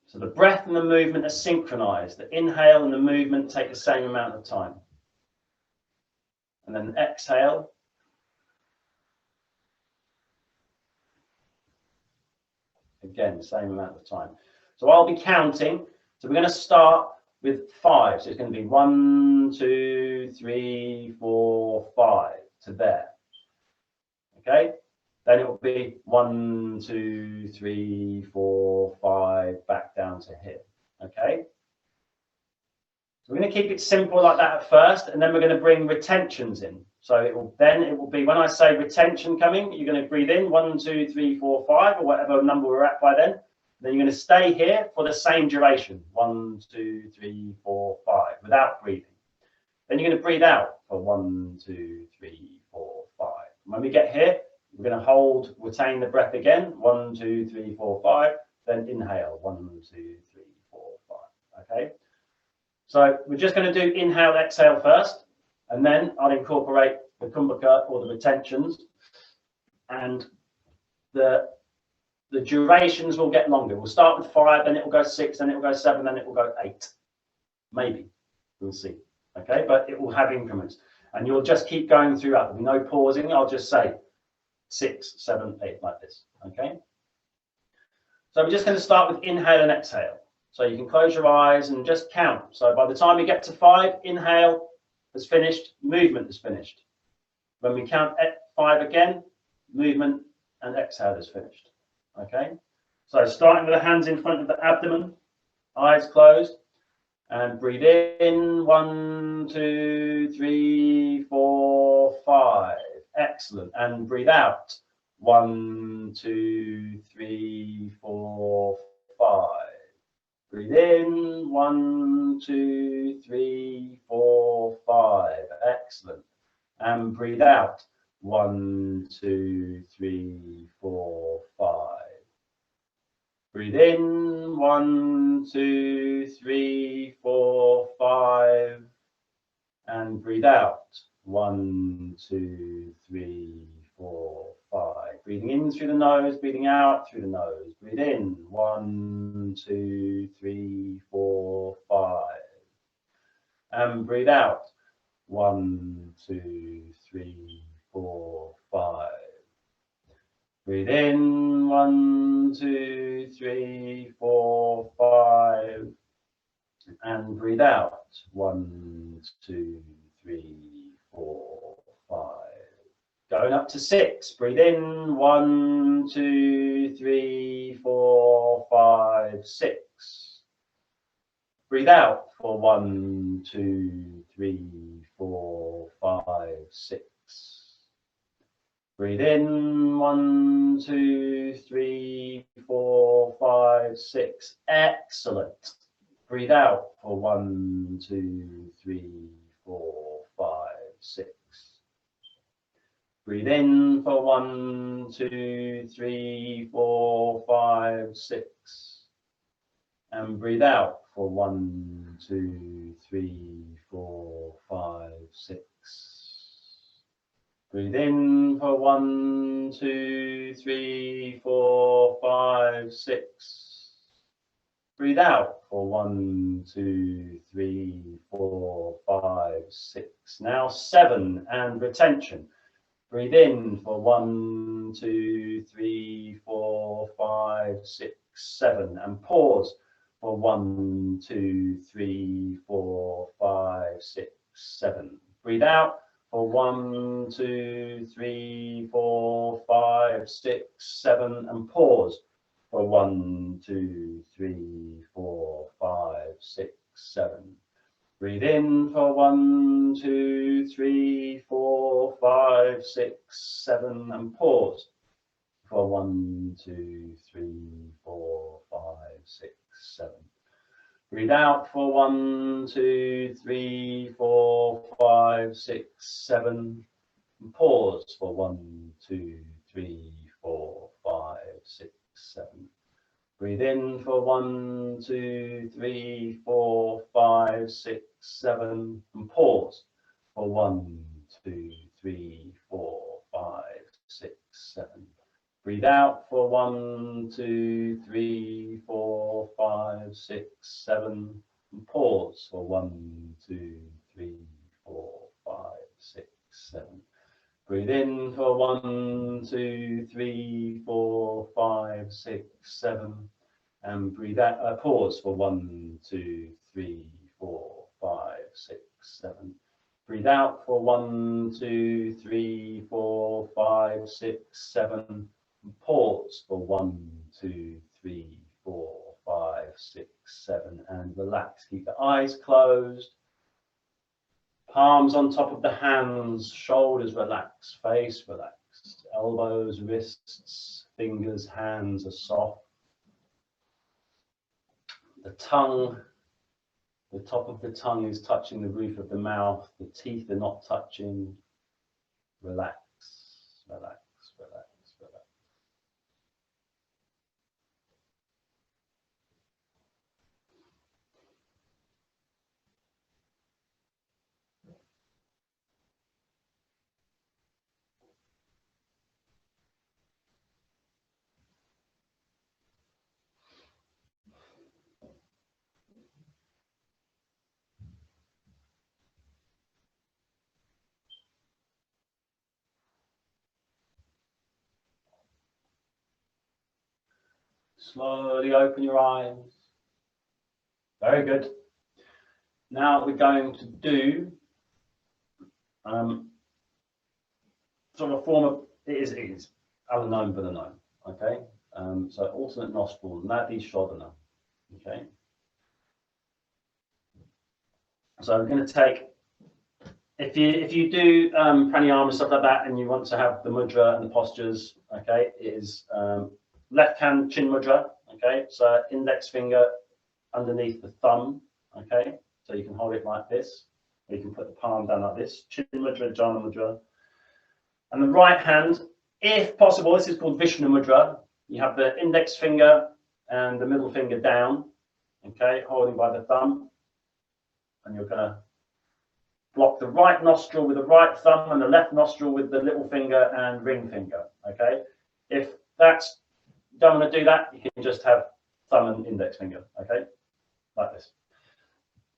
So the breath and the movement are synchronized. The inhale and the movement take the same amount of time. And then exhale. Again, same amount of time. So I'll be counting. So we're going to start with 5. So it's going to be 1, 2, 3, 4, 5 to there. Okay. Then it will be 1, 2, 3, 4, 5 back down to here. Okay. So we're going to keep it simple like that at first, and then we're going to bring retentions in. So it will be when I say retention coming, you're going to breathe in 1, 2, 3, 4, 5, or whatever number we're at by then. Then you're going to stay here for the same duration, 1, 2, 3, 4, 5, without breathing. Then you're going to breathe out for 1, 2, 3, 4, 5. And when we get here, we're going to retain the breath again, 1, 2, 3, 4, 5. Then inhale, 1, 2, 3, 4, 5. Okay. So we're just going to do inhale, exhale first, and then I'll incorporate the kumbhaka or the retentions, and the durations will get longer. We'll start with 5, then it will go 6, then it will go 7, then it will go 8. Maybe. We'll see. Okay, but it will have increments. And you'll just keep going throughout. There'll be no pausing. I'll just say 6, 7, 8 like this. Okay. So we're just going to start with inhale and exhale. So you can close your eyes and just count. So by the time you get to 5, inhale is finished, movement is finished. When we count 5 again, movement and exhale is finished. Okay. So starting with the hands in front of the abdomen, eyes closed, and breathe in 1, 2, 3, 4, 5. Excellent. And breathe out 1, 2, 3, 4, 5. Breathe in 1, 2, 3, 4, 5. Excellent. And breathe out 1, 2, 3, 4, 5. Breathe in 1, 2, 3, 4, 5. And breathe out 1, 2, 3, 4, 5. Breathing in through the nose, breathing out through the nose. Breathe in 1, 2, 3, 4, 5. And breathe out 1, 2, 3, 4, 5. Breathe in 1, 2, 3, 4, 5. And breathe out 1, 2, 3, 4, 5. Going up to 6. Breathe in 1, 2, 3, 4, 5, 6. Breathe out for 1, 2, 3, 4, 5, 6. Breathe in 1, 2, 3, 4, 5, 6. Excellent. Breathe out for 1, 2, 3, 4, 5, 6. Breathe in for 1, 2, 3, 4, 5, 6. And breathe out for 1, 2, 3, 4, 5, 6. Breathe in for 1, 2, 3, 4, 5, 6. Breathe out for 1, 2, 3, 4, 5, 6. Now 7 and retention. Breathe in for 1, 2, 3, 4, 5, 6, 7. And pause for 1, 2, 3, 4, 5, 6, 7. Breathe out for 1, 2, 3, 4, 5, 6, 7, and pause for 1, 2, 3, 4, 5, 6, 7. Breathe in for 1, 2, 3, 4, 5, 6, 7, and pause for 1, 2, 3, 4, 5, 6, 7. Breathe out for 1, 2, 3, 4, 5, 6, 7. And pause for 1, 2, 3, 4, 5, 6, 7. Breathe in for 1, 2, 3, 4, 5, 6, 7. And pause for 1, 2, 3, 4, 5, 6, 7. Breathe out for 1, 2, 3, 4, 5, 6, 7. And pause for 1, 2, 3, 4, 5, 6, 7. Breathe in for 1, 2, 3, 4, 5, 6, 7. And breathe out, pause for 1, 2, 3, 4, 5, 6, 7. Breathe out for 1, 2, 3, 4, 5, 6, 7. Pause for 1, 2, 3, 4, 5, 6, 7, and relax. Keep the eyes closed. Palms on top of the hands, shoulders relaxed, face relaxed, elbows, wrists, fingers, hands are soft. The tongue, the top of the tongue is touching the roof of the mouth. The teeth are not touching. Relax, relax, relax. Slowly open your eyes. Very good. Now we're going to do sort of a form of, it is Alanome Vilanome, okay? So alternate nostril, Nadi Shodhana, okay? So we're going to take, if you do pranayama, stuff like that, and you want to have the mudra and the postures, okay, it is left hand chin mudra, okay? So index finger underneath the thumb, okay? So you can hold it like this, or you can put the palm down like this, chin mudra, jhana mudra. And the right hand, if possible, this is called Vishnu mudra. You have the index finger and the middle finger down, okay, holding by the thumb. And you're going to block the right nostril with the right thumb and the left nostril with the little finger and ring finger, okay? If that's, don't want to do that, you can just have thumb and index finger, okay? Like this.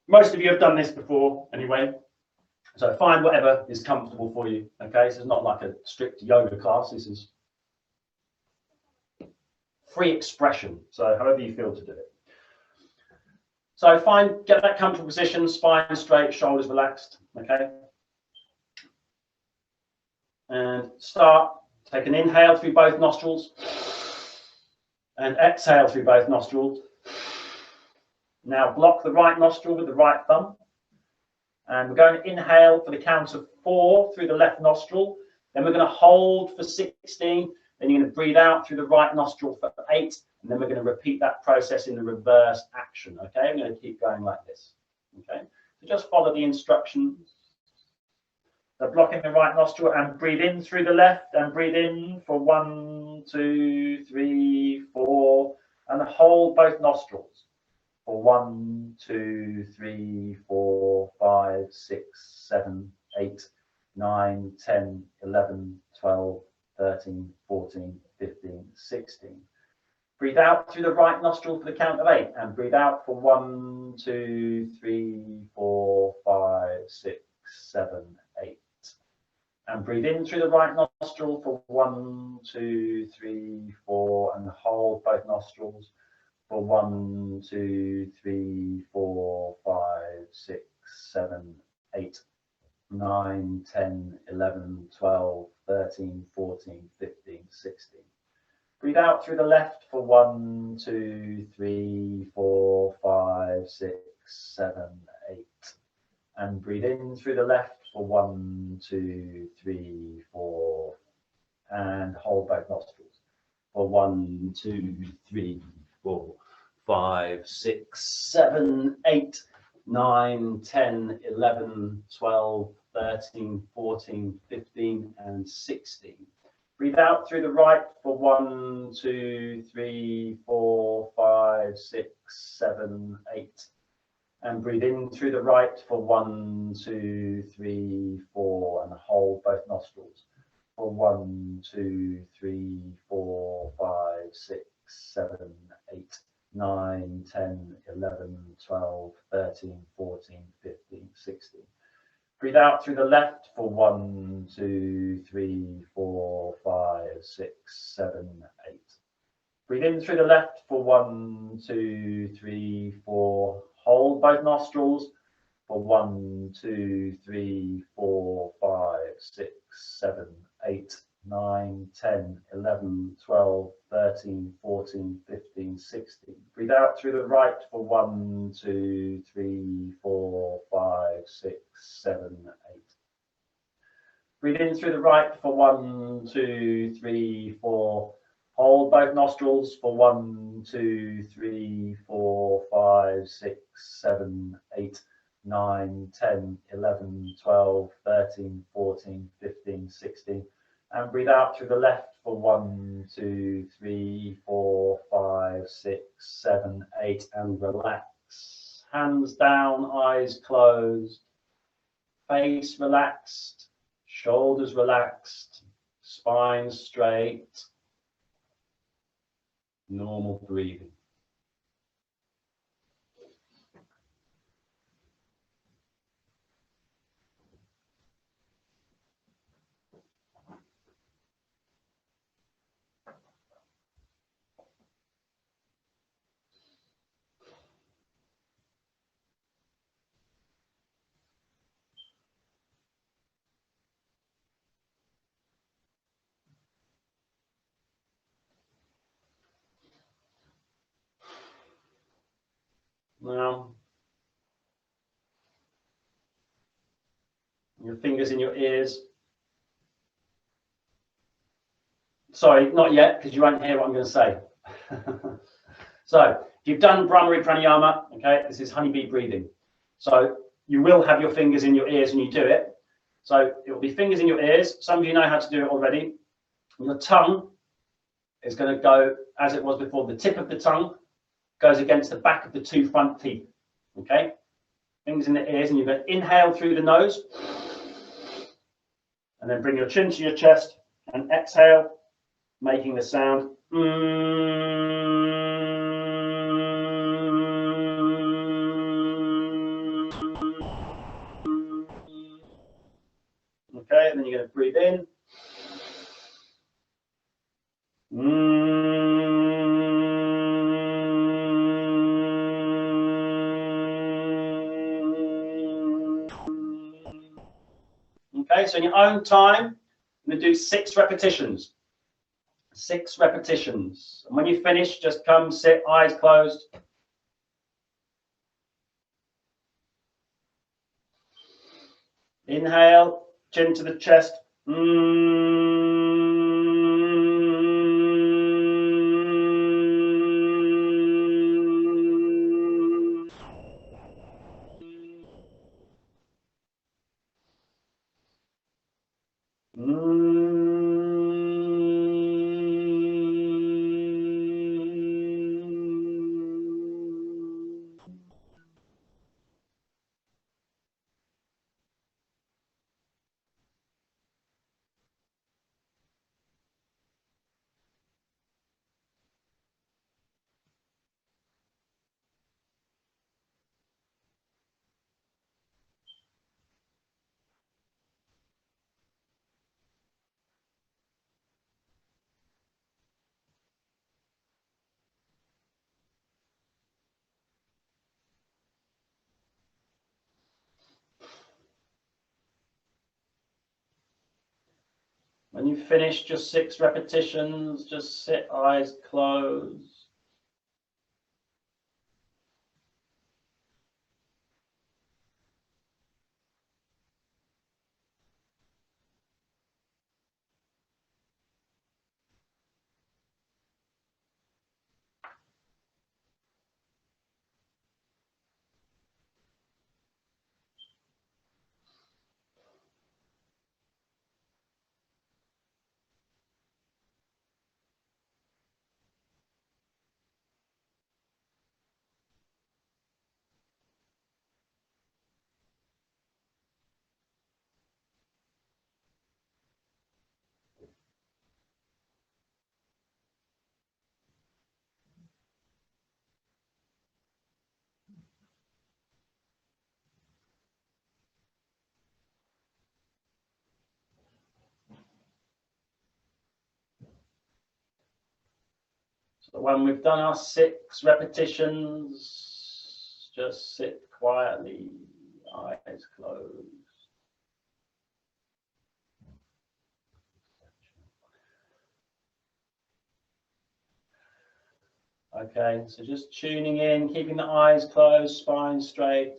Most of you have done this before anyway. So find whatever is comfortable for you, okay? So it's not like a strict yoga class. This is free expression. So however you feel to do it. So get that comfortable position, spine straight, shoulders relaxed, okay? And take an inhale through both nostrils and exhale through both nostrils. Now block the right nostril with the right thumb. And we're going to inhale for the count of 4 through the left nostril. Then we're going to hold for 16. Then you're going to breathe out through the right nostril for 8. And then we're going to repeat that process in the reverse action. Okay, I'm going to keep going like this. Okay, so just follow the instructions. So blocking the right nostril and breathe in through the left and breathe in for 1, 2, 3, 4. And hold both nostrils. For 1, 2, 3, 4, 5, 6, 7, 8, 9, 10, 11, 12, 13, 14, 15, 16. Breathe out through the right nostril for the count of 8 and breathe out for 1, 2, 3, 4, 5, 6, 7, 8. And breathe in through the right nostril for 1, 2, 3, 4 and hold both nostrils. for 1, 2, 3, 4, 5, 6, 7, 8, 9, 10, 11, 12, 13, 14, 15, 16. Breathe out through the left for 1, 2, 3, 4, 5, 6, 7, 8. And breathe in through the left for 1, 2, 3, 4. And hold both nostrils for 1, 2, 3, 4, 5, 6, 7, 8, 9, 10, 11, 12, 13, 14, 15, and 16. Breathe out through the right for 1, 2, 3, 4, 5, 6, 7, 8. And breathe in through the right for 1, 2, 3, 4, and hold both nostrils for 1, 2, 3, 4, 5, 6, 7, 8, 9, 10, 11, 12, 13, 14, 15, 16. Breathe out through the left for 1, 2, 3, 4, 5, 6, 7, 8. Breathe in through the left for 1, 2, 3, 4. Hold both nostrils for 1, 2, 3, 4, 5, 6, 7, 8, 9, 10, 11, 12, 13, 14, 15, 16. Breathe out through the right for 1, 2, 3, 4, 5, 6, 7, 8. Breathe in through the right for 1, 2, 3, 4. Hold both nostrils for 1, 2, 3, 4, 5, 6, 7, 8, 9, 10, 11, 12, 13, 14, 15, 16. And breathe out through the left for 1, 2, 3, 4, 5, 6, 7, 8. And relax. Hands down, eyes closed. Face relaxed. Shoulders relaxed. Spine straight. Normal breathing. Now, your fingers in your ears. Sorry, not yet, because you won't hear what I'm going to say. So, if you've done Brahmari Pranayama, okay, this is honeybee breathing. So, you will have your fingers in your ears when you do it. So, it will be fingers in your ears. Some of you know how to do it already. Your tongue is going to go, as it was before, the tip of the tongue goes against the back of the 2 front teeth. Okay? Fingers in the ears, and you're going to inhale through the nose. And then bring your chin to your chest and exhale, making the sound. Okay, and then you're going to breathe in. Okay, so in your own time, I'm going to do 6 repetitions. 6 repetitions. And when you finish, just come, sit, eyes closed. Inhale, chin to the chest. When you finish just 6 repetitions, just sit, eyes closed. So when we've done our 6 repetitions, just sit quietly, eyes closed. Okay, so just tuning in, keeping the eyes closed, spine straight.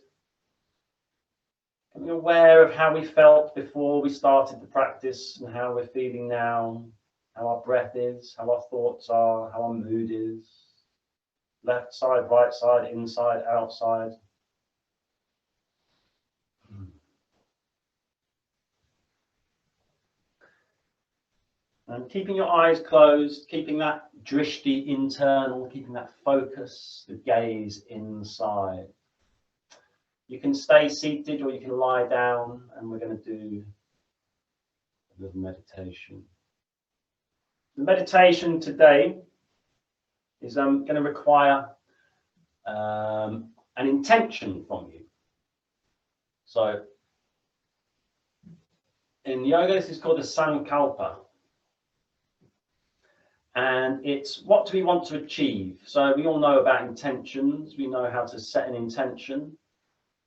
Becoming aware of how we felt before we started the practice and how we're feeling now, how our breath is, how our thoughts are, how our mood is. Left side, right side, inside, outside. And keeping your eyes closed, keeping that drishti internal, keeping that focus, the gaze inside. You can stay seated or you can lie down, and we're going to do a little meditation. The meditation today is going to require an intention from you. So in yoga, this is called a sankalpa. And it's what do we want to achieve? So we all know about intentions. We know how to set an intention.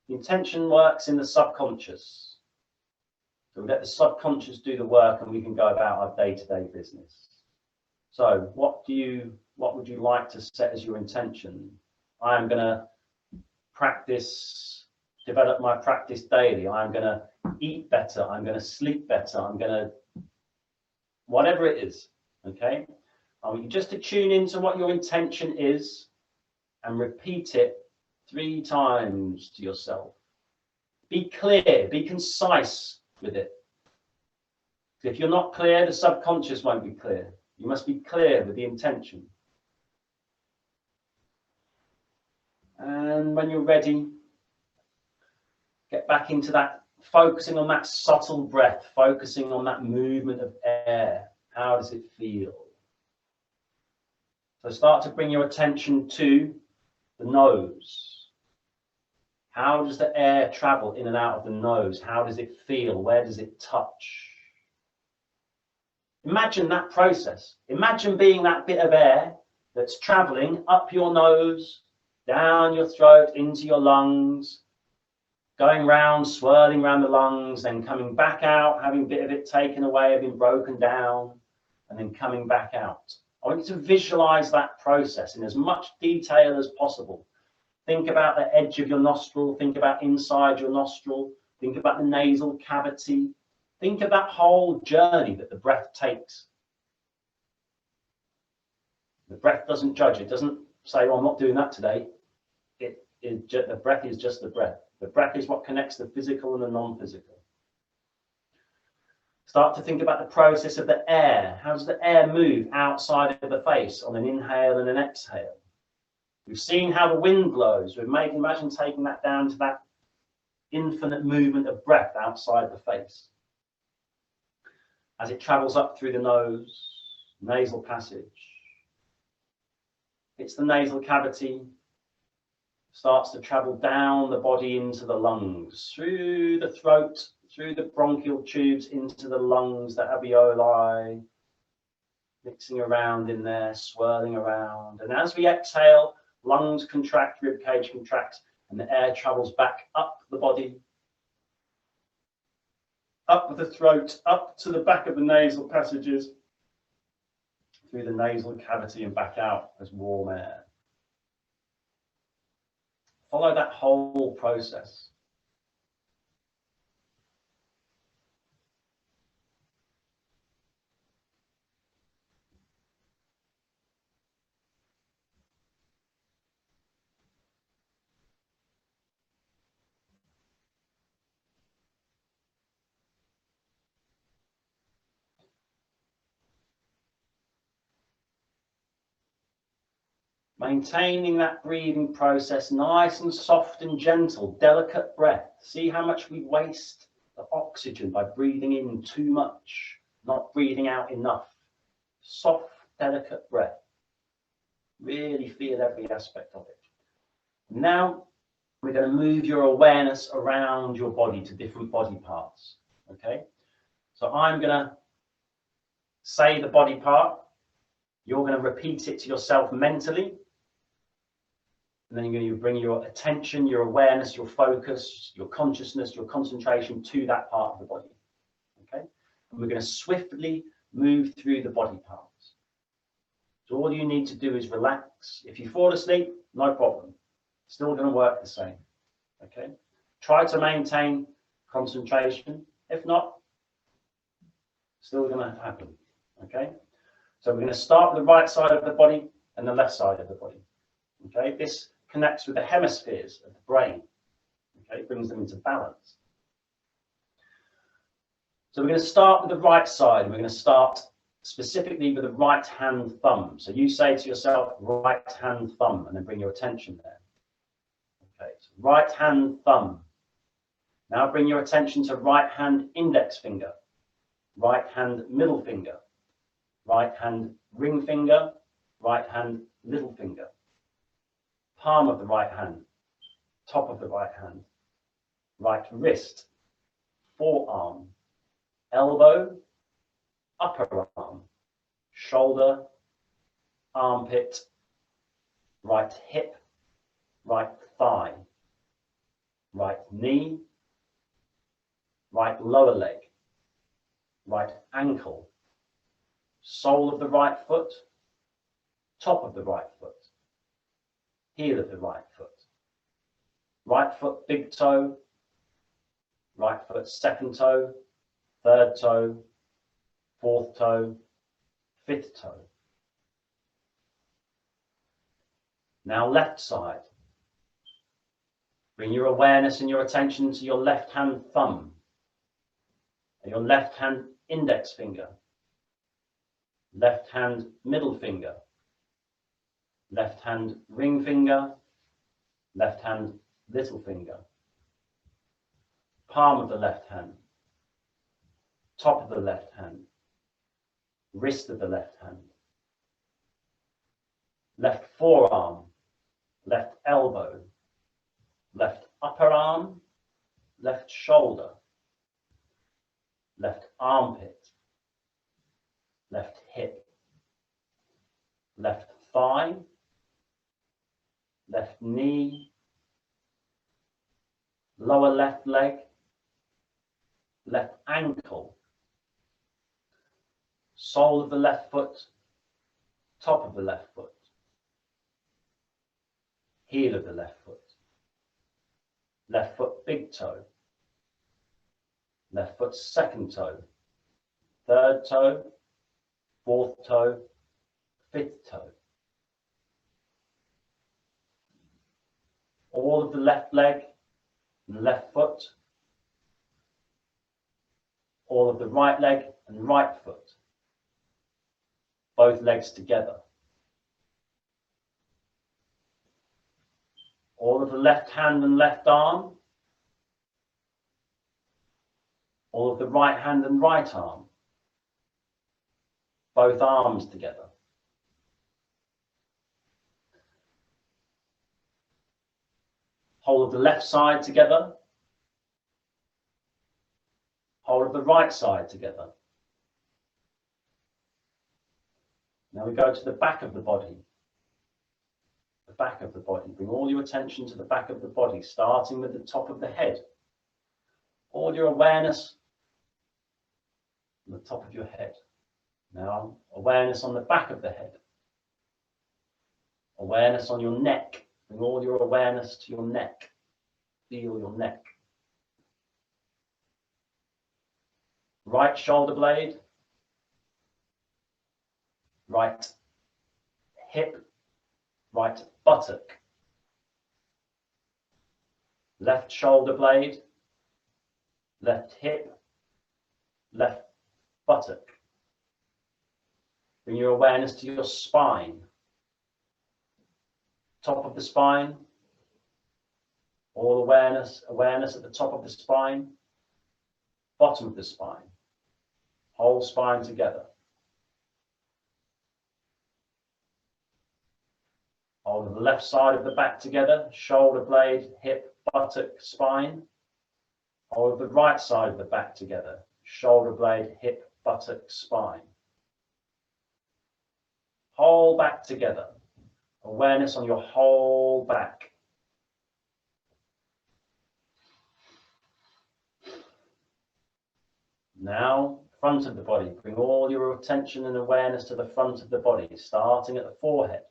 The intention works in the subconscious. So we let the subconscious do the work and we can go about our day-to-day business. So what would you like to set as your intention? I am going to develop my practice daily. I'm going to eat better. I'm going to sleep better. I'm going to, whatever it is, okay? I want you just to tune into what your intention is and repeat it 3 times to yourself. Be clear, be concise with it. If you're not clear, the subconscious won't be clear. You must be clear with the intention. And when you're ready, get back into that, focusing on that subtle breath, focusing on that movement of air. How does it feel? So start to bring your attention to the nose. How does the air travel in and out of the nose? How does it feel? Where does it touch? Imagine that process. Imagine being that bit of air that's traveling up your nose, down your throat, into your lungs, going round, swirling around the lungs, then coming back out, having a bit of it taken away, having broken down, and then coming back out. I want you to visualize that process in as much detail as possible. Think about the edge of your nostril, think about inside your nostril, think about the nasal cavity. Think of that whole journey that the breath takes. The breath doesn't judge. It doesn't say, well, I'm not doing that today. The breath is just the breath. The breath is what connects the physical and the non-physical. Start to think about the process of the air. How does the air move outside of the face on an inhale and an exhale? We've seen how the wind blows. Imagine taking that down to that infinite movement of breath outside the face. As it travels up through the nose, nasal passage. It's the nasal cavity, starts to travel down the body into the lungs, through the throat, through the bronchial tubes, into the lungs, the alveoli, mixing around in there, swirling around. And as we exhale, lungs contract, rib cage contracts, and the air travels back up the body, up the throat, up to the back of the nasal passages, through the nasal cavity and back out as warm air. Follow that whole process. Maintaining that breathing process nice and soft and gentle, delicate breath. See how much we waste the oxygen by breathing in too much, not breathing out enough. Soft, delicate breath. Really feel every aspect of it. Now we're going to move your awareness around your body to different body parts. Okay? So I'm going to say the body part. You're going to repeat it to yourself mentally. And then you're going to bring your attention, your awareness, your focus, your consciousness, your concentration to that part of the body. Okay? And we're going to swiftly move through the body parts. So all you need to do is relax. If you fall asleep, no problem. Still going to work the same. Okay? Try to maintain concentration. If not, still going to happen. Okay? So we're going to start with the right side of the body and the left side of the body. Okay? This connects with the hemispheres of the brain. Okay? It brings them into balance. So we're going to start with the right side. We're going to start specifically with the right hand thumb. So you say to yourself, right hand thumb, and then bring your attention there. Okay, so right hand thumb. Now bring your attention to right hand index finger, right hand middle finger, right hand ring finger, right hand little finger, palm of the right hand, top of the right hand, right wrist, forearm, elbow, upper arm, shoulder, armpit, right hip, right thigh, right knee, right lower leg, right ankle, sole of the right foot, top of the right foot, heel of the right foot big toe, right foot second toe, third toe, fourth toe, fifth toe. Now left side. Bring your awareness and your attention to your left hand thumb and your left hand index finger, left hand middle finger, left hand ring finger, left hand little finger, palm of the left hand, top of the left hand, wrist of the left hand, left forearm, left elbow, left upper arm, left shoulder, left armpit, left hip, left thigh, left knee, lower left leg, left ankle, sole of the left foot, top of the left foot, heel of the left foot big toe, left foot second toe, third toe, fourth toe, fifth toe. All of the left leg and left foot, all of the right leg and right foot, both legs together. All of the left hand and left arm, all of the right hand and right arm, both arms together. Whole of the left side together, whole of the right side together. Now we go to the back of the body. The back of the body. Bring all your attention to the back of the body, starting with the top of the head. All your awareness on the top of your head. Now, awareness on the back of the head. Awareness on your neck. Bring all your awareness to your neck. Feel your neck. Right shoulder blade. Right hip. Right buttock. Left shoulder blade. Left hip. Left buttock. Bring your awareness to your spine. Top of the spine. All awareness at the top of the spine. Bottom of the spine. Whole spine together. Hold the left side of the back together. Shoulder blade, hip, buttock, spine. Hold the right side of the back together. Shoulder blade, hip, buttock, spine. Whole back together. Awareness on your whole back. Now, front of the body. Bring all your attention and awareness to the front of the body, starting at the forehead.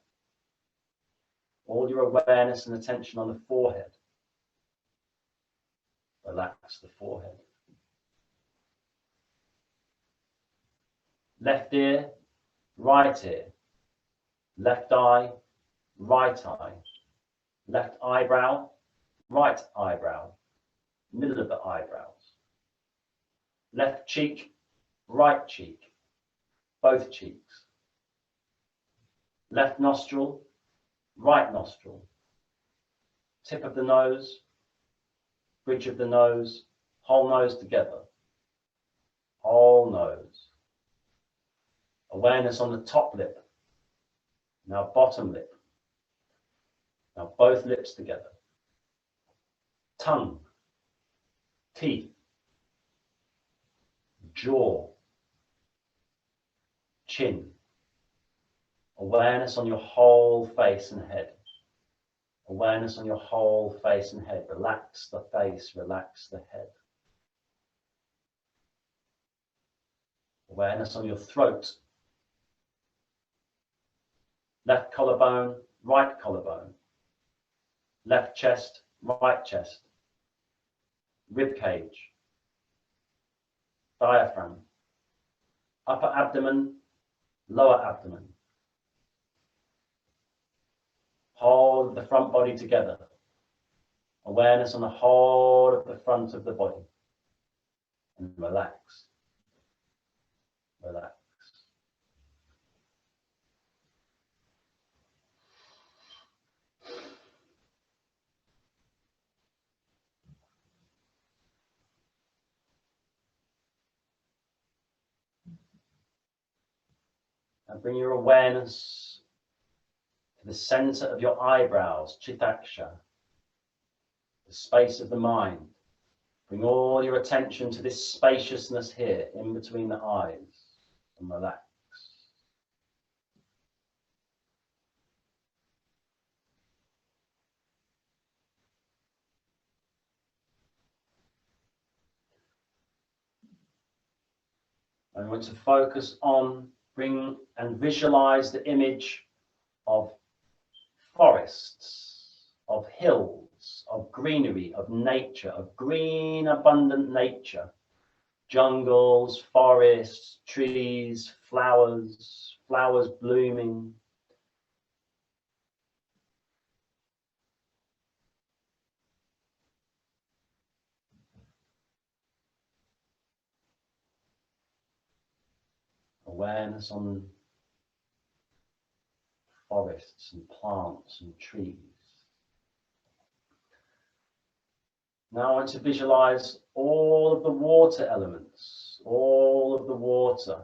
All your awareness and attention on the forehead. Relax the forehead. Left ear, right ear. Left eye, right eye. Left eyebrow, right eyebrow. Middle of the eyebrows. Left cheek, right cheek. Both cheeks. Left nostril, right nostril. Tip of the nose, bridge of the nose, whole nose together. Whole nose. Awareness on the top lip. Now bottom lip. Now both lips together. Tongue. Teeth. Jaw. Chin. Awareness on your whole face and head. Awareness on your whole face and head. Relax the face, relax the head. Awareness on your throat. Left collarbone, right collarbone. Left chest, right chest. Rib cage. Diaphragm. Upper abdomen, lower abdomen. Hold the front body together. Awareness on the whole of the front of the body. And relax. Relax. And bring your awareness to the center of your eyebrows, Chittaksha, the space of the mind. Bring all your attention to this spaciousness here, in between the eyes, and relax. I want to focus on, bring and visualize the image of forests, of hills, of greenery, of nature, of green, abundant nature, jungles, forests, trees, flowers, flowers blooming. Awareness on forests and plants and trees. Now I want to visualize all of the water elements, all of the water.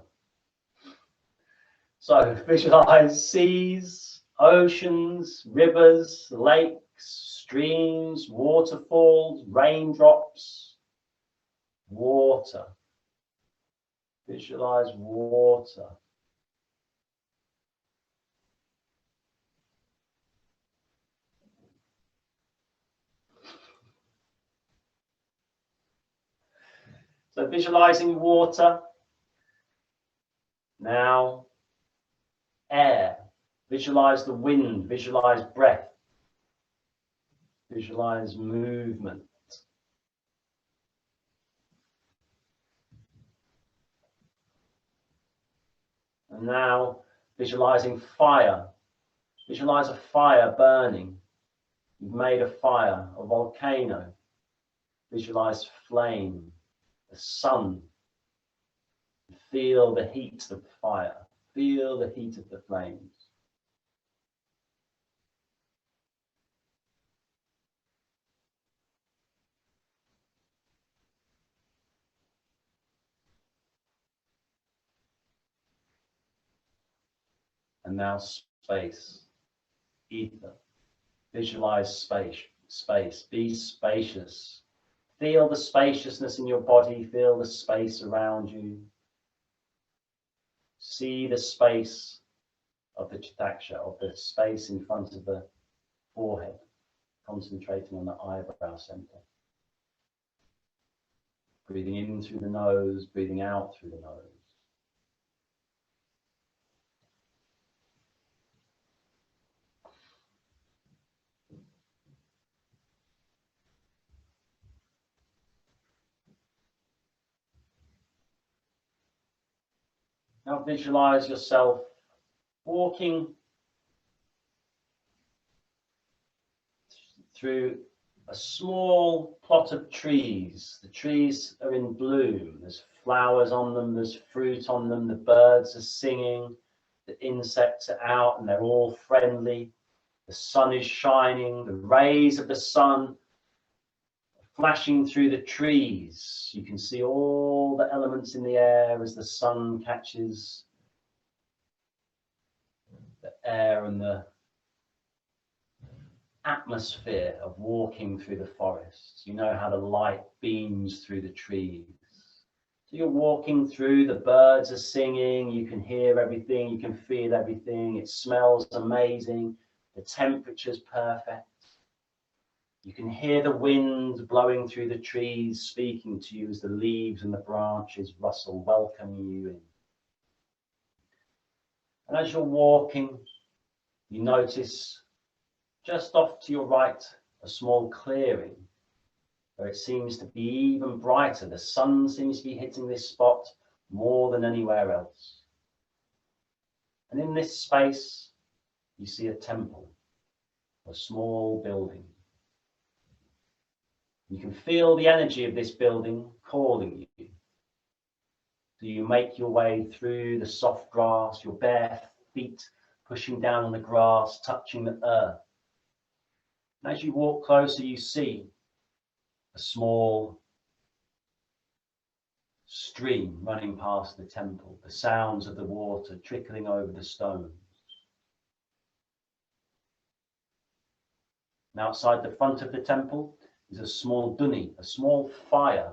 So visualize seas, oceans, rivers, lakes, streams, waterfalls, raindrops, water. Visualize water. So visualizing water, Now, air. Visualize the wind, visualize breath, visualize movement. And now, visualizing fire. Visualize a fire burning. You've made a fire, a volcano. Visualize flame, the sun. Feel the heat of the fire. Feel the heat of the flames. And now space, ether. Visualize space. Be spacious. Feel the spaciousness in your body. Feel the space around you. See the space of the Chittaksha, of the space in front of the forehead, concentrating on the eyebrow center. Breathing in through the nose, breathing out through the nose. Now visualize yourself walking through a small plot of trees. The trees are in bloom. There's flowers on them, there's fruit on them, the birds are singing, the insects are out and they're all friendly. The sun is shining, the rays of the sun flashing through the trees. You can see all the elements in the air as the sun catches the air and the atmosphere of walking through the forest. You know how the light beams through the trees. So you're walking through, the birds are singing, you can hear everything, you can feel everything, it smells amazing, the temperature's perfect. You can hear the wind blowing through the trees, speaking to you as the leaves and the branches rustle, welcoming you in. And as you're walking, you notice just off to your right a small clearing where it seems to be even brighter. The sun seems to be hitting this spot more than anywhere else. And in this space, you see a temple, a small building. You can feel the energy of this building calling you. So you make your way through the soft grass, your bare feet pushing down on the grass, touching the earth. And as you walk closer, you see a small stream running past the temple, the sounds of the water trickling over the stones. And outside the front of the temple is a small dunni, a small fire,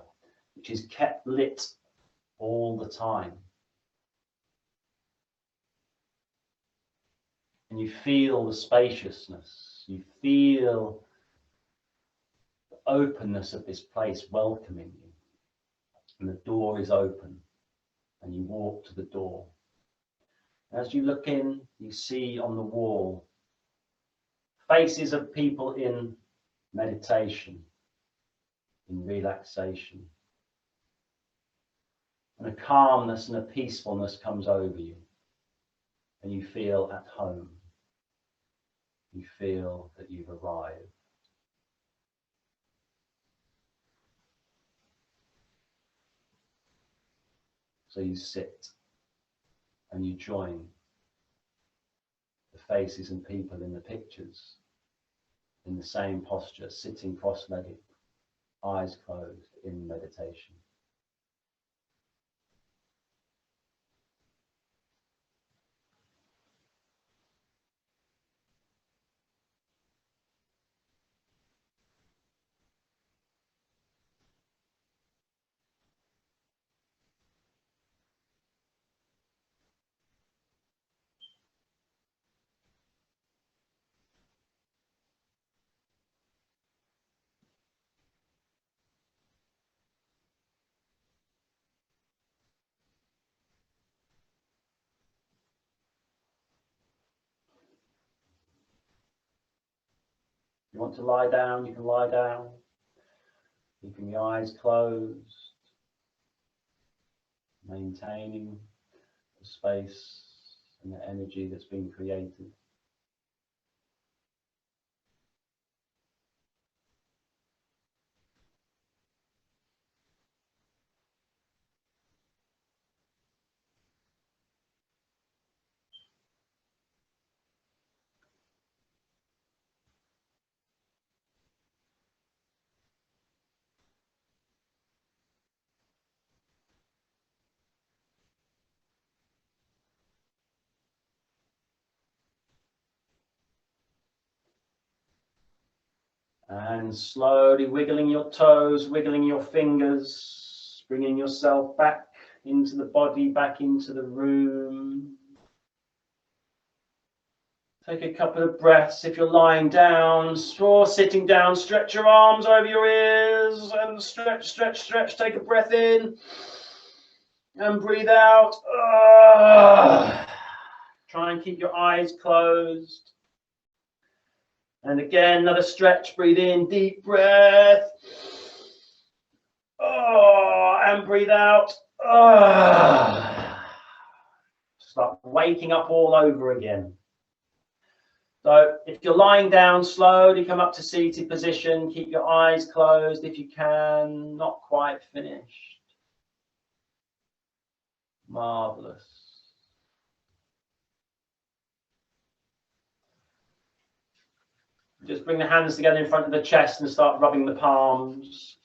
which is kept lit all the time. And you feel the spaciousness, you feel the openness of this place welcoming you. And the door is open, and you walk to the door. As you look in, you see on the wall faces of people in meditation, in relaxation. And a calmness and a peacefulness comes over you, and you feel at home. You feel that you've arrived. So you sit and you join the faces and people in the pictures in the same posture, sitting cross-legged, eyes closed in meditation. you want to lie down, you can lie down, keeping your eyes closed, maintaining the space and the energy that's been created. And slowly wiggling your toes, wiggling your fingers, bringing yourself back into the body, back into the room. Take a couple of breaths. If you're lying down or sitting down, stretch your arms over your ears and stretch, stretch, stretch. Take a breath in and breathe out. Try and keep your eyes closed. And again, another stretch. Breathe in, deep breath. And breathe out. Start waking up all over again. So if you're lying down, slowly come up to seated position. Keep your eyes closed if you can. Not quite finished. Marvelous. Just bring the hands together in front of the chest and start rubbing the palms.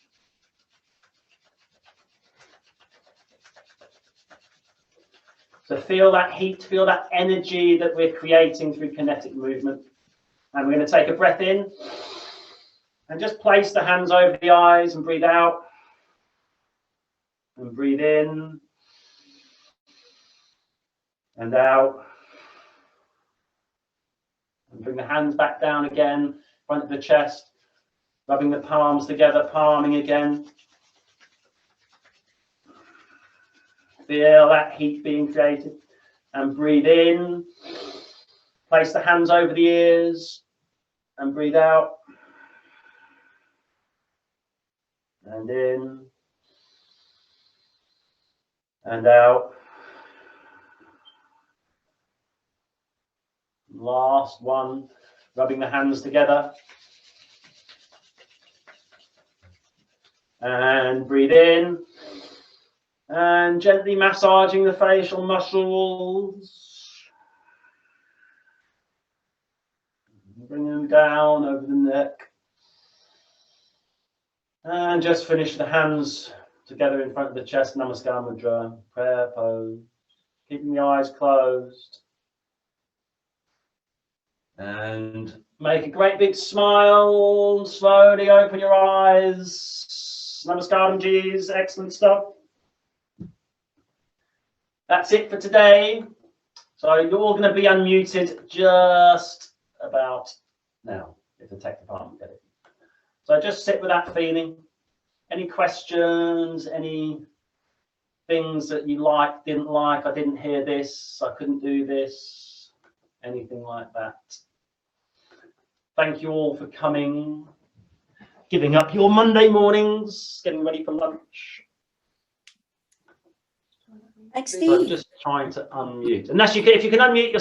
So feel that heat, feel that energy that we're creating through kinetic movement. And we're going to take a breath in and just place the hands over the eyes and breathe out. And breathe in and out. And bring the hands back down again, in front of the chest, rubbing the palms together, palming again. Feel that heat being created. And breathe in. Place the hands over the ears and breathe out. And in. And out. Last one, rubbing the hands together. And breathe in. And gently massaging the facial muscles. Bring them down over the neck. And just finish the hands together in front of the chest, Namaskar Mudra, prayer pose. Keeping the eyes closed. And make a great big smile. Slowly open your eyes. Namaskaram G's, excellent stuff. That's it for today. So you're all going to be unmuted just about now, if the tech department get it. So just sit with that feeling. Any questions, any things that you liked, didn't like, I didn't hear this, I couldn't do this, anything like that. Thank you all for coming, giving up your Monday mornings, getting ready for lunch. Thanks, So Steve. I'm just trying to unmute. Unless you can, if you can unmute yourself.